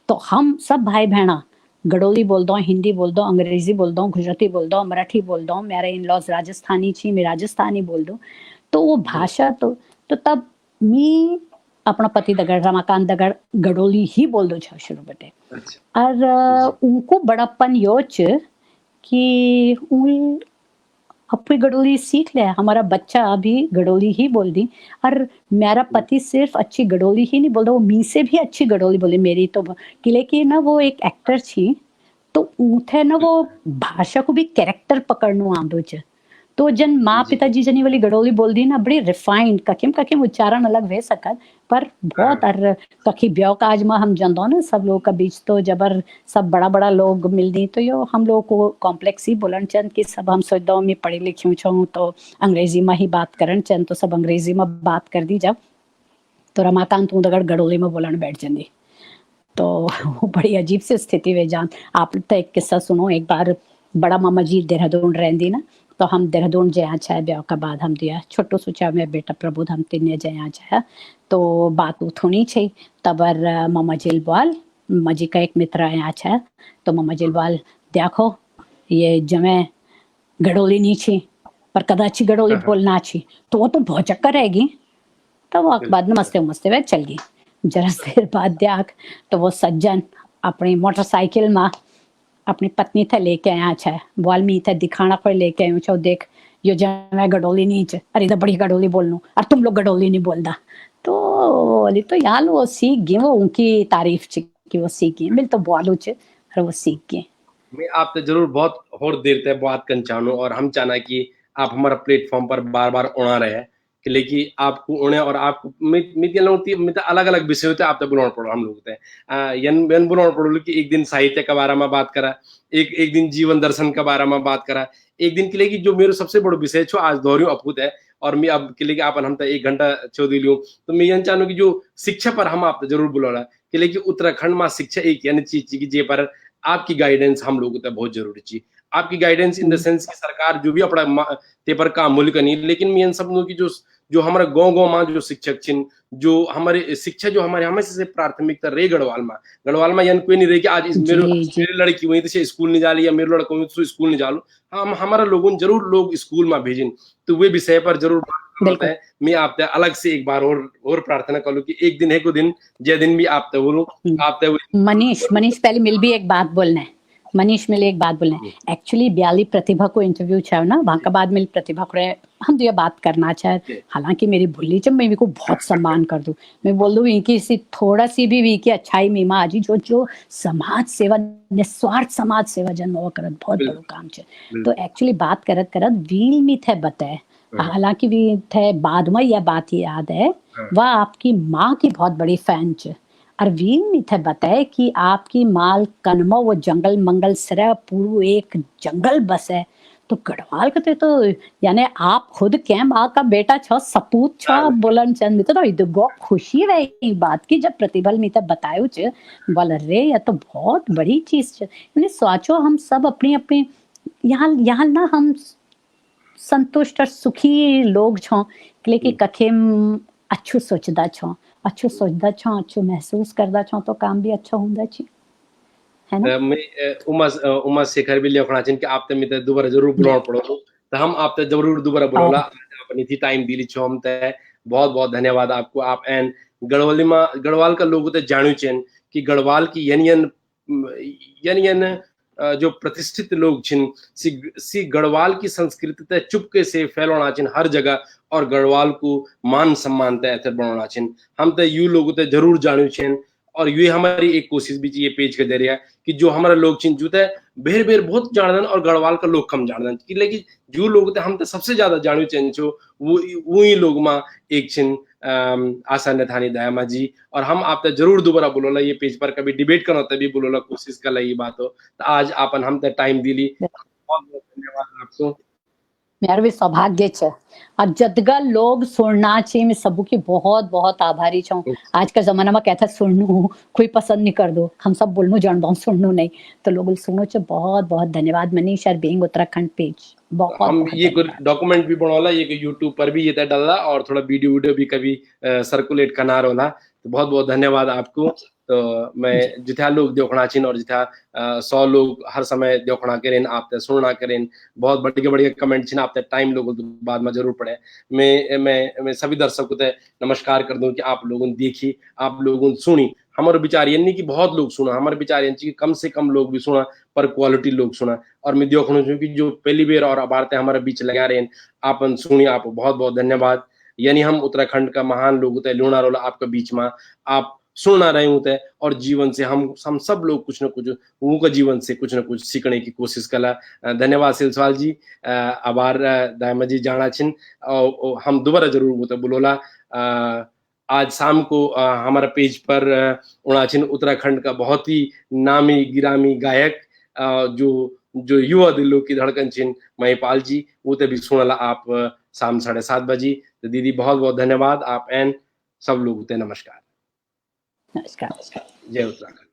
तो हम सब भाई बहना गडोली बोल दो हिंदी बोल दो अंग्रेजी बोल दो गुजराती बोल दो मराठी बोल दो मेरे इन लॉज राजस्थानी छी मैं राजस्थानी बोल दो तो वो भाषा तो तब मी अपना पति दगड़ रमाकांत दगड़ गडोली ही बोल दो छो शुरू बटे अच्छा और उनको बड़प्पन योच कि उन अपनी गडोली सीख ले हमारा बच्चा अभी गडोली ही बोल दी और मेरा पति सिर्फ अच्छी गडोली ही नहीं बोलता वो मी से भी अच्छी गडोली बोले मेरी तो लेकिन ना वो एक एक्टर छी तो ऊथे ना वो भाषा को भी कैरेक्टर पकड़नो आंदो छ तो जन माँ जी पिताजी जनी वाली गडोली बोल दी ना बड़ी रिफाइंड ककिम ककिम उच्चारण अलग वे सकत पर बहुत और कखी ब्याह काज में हम जंदो ना सब लोग का बीच तो जबर सब बड़ा बड़ा लोग मिल दी तो यो हम लोग को कॉम्प्लेक्स ही बोलन चंद कि सब हम सोच दो मैं पढ़ी लिखी छूँ तो अंग्रेजी में ही बात करन चंद तो सब अंग्रेजी में बात कर दी जब तो रमाकांत हूँ दगड़ गडोली में बोलन बैठ जंदी तो वो बड़ी अजीब सी स्थिति वे जान आप तो एक किस्सा सुनो एक बार बड़ा मामा जी देहरादून रहंदी ना तो हम देहरादून जया छाया ब्याह का बाद हम दिया छोटो सोचा में बेटा प्रबुद्ध हम तीन जया छाया तो बात उथुनी छे तबर मामा जिलवाल मजी का एक मित्र आया छाया तो मामा जिलवाल देखो ये जमे गडोली नहीं छी पर कदाची गडोली बोलना छी तो वो तो बहुत चक्कर रहेगी तो वो बाद नमस्ते नमस्ते वे चल गई जरा देर बाद देख तो वो सज्जन अपनी मोटरसाइकिल में अपनी पत्नी थे लेके आया छे वाल्मी थे दिखाना पर लेके आयो छो देख यो जमे गडोली नहीं छे अरे तो बड़ी गडोली बोलनू और तुम लोग गडोली नहीं बोलदा तो बोली तो यार वो सीख गई वो उनकी तारीफ ची कि वो सीख गई मिल तो बोलू छे और वो सीख गई मैं आप तो जरूर बहुत और देर तक बात कर चाहूँ और हम चाहना कि आप हमारा प्लेटफॉर्म पर बार बार उड़ा रहे हैं कि लेकिन आपको उड़े और आपको मित अलग अलग विषय होते आप तो बुलाना पड़ो हम लोग यन बुलाना पड़ो कि एक दिन साहित्य के बारे में बात करा एक दिन जीवन दर्शन के बारे में बात करा एक दिन के लिए जो मेरे सबसे बड़ो विषय छो आज दोहरियो अपूत है और मैं अब के लिए अपन हम तो 1 घंटा छो दिलियो तो मैं यन चाहूँ कि जो शिक्षा पर हम आप जरूर बुलाना कि लेकिन उत्तराखंड में शिक्षा एक यानी चीज की जे पर आपकी गाइडेंस हम लोगों तक बहुत जरूरी थी आपकी गाइडेंस इन द सेंस कि सरकार जो भी अपना ते पर काम मुल्क नहीं लेकिन मैं सब लोगों की जो हमारे गांव में जो शिक्षक छिन जो हमारे शिक्षा जो हमारे हमेशा से प्राथमिकता रहे गढ़वाल में यानी कोई नहीं रहे कि आज मेरी लड़की वहीं से स्कूल नहीं जा रही या मेरे लड़का वहीं से स्कूल नहीं जा लो हम हमारा लोगों जरूर लोग स्कूल में भेजें तो वे विषय पर जरूर बात है मैं आप अलग से एक बार और प्रार्थना करूँ कि एक दिन है को दिन जय दिन भी आप बोलो आप मनीष पहले मिल भी एक बात बोलना है मनीष मिले एक बात बोलना है एक्चुअली ब्याली प्रतिभा को इंटरव्यू चाहे ना वहां का बाद मिल प्रतिभा को हम तो ये बात करना चाहे हालांकि मेरी भूली जब मैं इनको बहुत सम्मान कर दूं मैं बोल दूं इनकी सी थोड़ा सी भी वीकी अच्छाई मीमा आजी जो समाज सेवा निस्वार्थ समाज सेवा जन करत बहुत बड़ो काम छे तो एक्चुअली बात करत वील में थे बताए हालांकि वी थे बाद में यह बात याद है वह आपकी माँ की बहुत बड़ी फैन छे अरवीन में थे बताए कि आपकी माल कनमा वो जंगल मंगल सिरा पूर्व एक जंगल बस है तो गढ़वाल कहते तो यानी आप खुद कैम का बेटा छो सपूत छो बोलन चंद तो इदगो खुशी रही बात की जब प्रतिभल में बतायो छ बोल रे ये तो बहुत बड़ी चीज छ यानी सोचो हम सब अपनी अपनी यहाँ ना हम संतुष्ट और सुखी लोग छो लेकिन कखेम अच्छो सोचदा छो अच्छो सोचदा छो अच्छो महसूस करदा छो तो काम भी अच्छा होंदा छी है ना मैं उमा शेखर भी लिखना चाहिए कि आप ते दोबारा जरूर बुलाना पड़ो तो हम आप ते जरूर दोबारा बुलाला अपनी थी टाइम दिली छो हम ते बहुत बहुत धन्यवाद आपको आप एन गढ़वाल का लोगों ते जानू चेन कि गढ़वाल की यन जो प्रतिष्ठित लोग छिन सी गढ़वाल की संस्कृति ते चुपके से फैलाना छिन हर जगह और गढ़वाल को मान सम्मान ते ऐसे बनाना छिन हम ते यू लोगों ते जरूर जानू छिन और ये हमारी एक कोशिश भी ये पेज के जरिए कि जो हमारा लोग छिन जूते बेर बहुत जानदन और गढ़वाल का लोग कम जानदन कि लेकिन जो लोग थे हम तो सबसे ज्यादा जानू छिन जो वो ही लोग में एक छिन आशा नथानी दयामा जी और हम आप तो जरूर दोबारा बोलोला ये पेज पर कभी डिबेट करना तभी बोलोला कोशिश कर ला ये बात हो तो आज आपन हम तो टाइम दिली बहुत बहुत धन्यवाद आपको मेरा भी सौभाग्य छ अब जदगा लोग सुनना चाहिए मैं सबू की बहुत बहुत आभारी छूं आज का जमाना में कहता सुननु कोई पसंद नहीं कर दो हम सब बोलनु जानबो सुननु नहीं तो लोग सुनो छ बहुत बहुत धन्यवाद मनीष और बीइंग उत्तराखंड पेज बहुत हम बहुत ये धन्यवाद। डॉक्यूमेंट भी बनौला ये कि यूट्यूब पर भी ये तय डाला और थोड़ा वीडियो वीडियो भी कभी सर्कुलेट करना रोला तो बहुत बहुत धन्यवाद आपको। तो मैं जिथा लोग देखना चिन और जिथा 100 लोग हर समय देखना करें आप सुनना करें बहुत बढ़िया बढ़िया कमेंट छिन आप टाइम लोग बाद में जरूर पड़े। मैं सभी दर्शकों को नमस्कार कर दूं कि आप लोगों ने देखी आप लोगों ने सुनी हमारे विचार ये नहीं कि बहुत लोग सुना हमारे विचार ये कम से कम लोग भी सुना पर क्वालिटी लोग सुना और मैं देखना चाहूँ कि जो पहली बार और अबारते हमारे बीच लगा रहे हैं आपन सुनी आप बहुत बहुत धन्यवाद। यानी हम उत्तराखंड का महान लोग होते लूणा रोला आपके बीच में आप सुना रहे होते और जीवन से हम सब लोग कुछ न कुछ वो का जीवन से कुछ न कुछ सीखने की कोशिश कला। धन्यवाद सिलसवाल जी आभार दायमा जी जाना छिन और हम दोबारा जरूर होते बोलोला। आज शाम को हमारा पेज पर उणाचिन उत्तराखंड का बहुत ही नामी गिरामी गायक जो युवा दिलों की धड़कन छिन महिपाल जी वो तो भी सुनला आप शाम 7:30 बजे। तो दीदी बहुत बहुत धन्यवाद आप एन सब लोग नमस्कार नमस्कार। जय उत्तराखंड।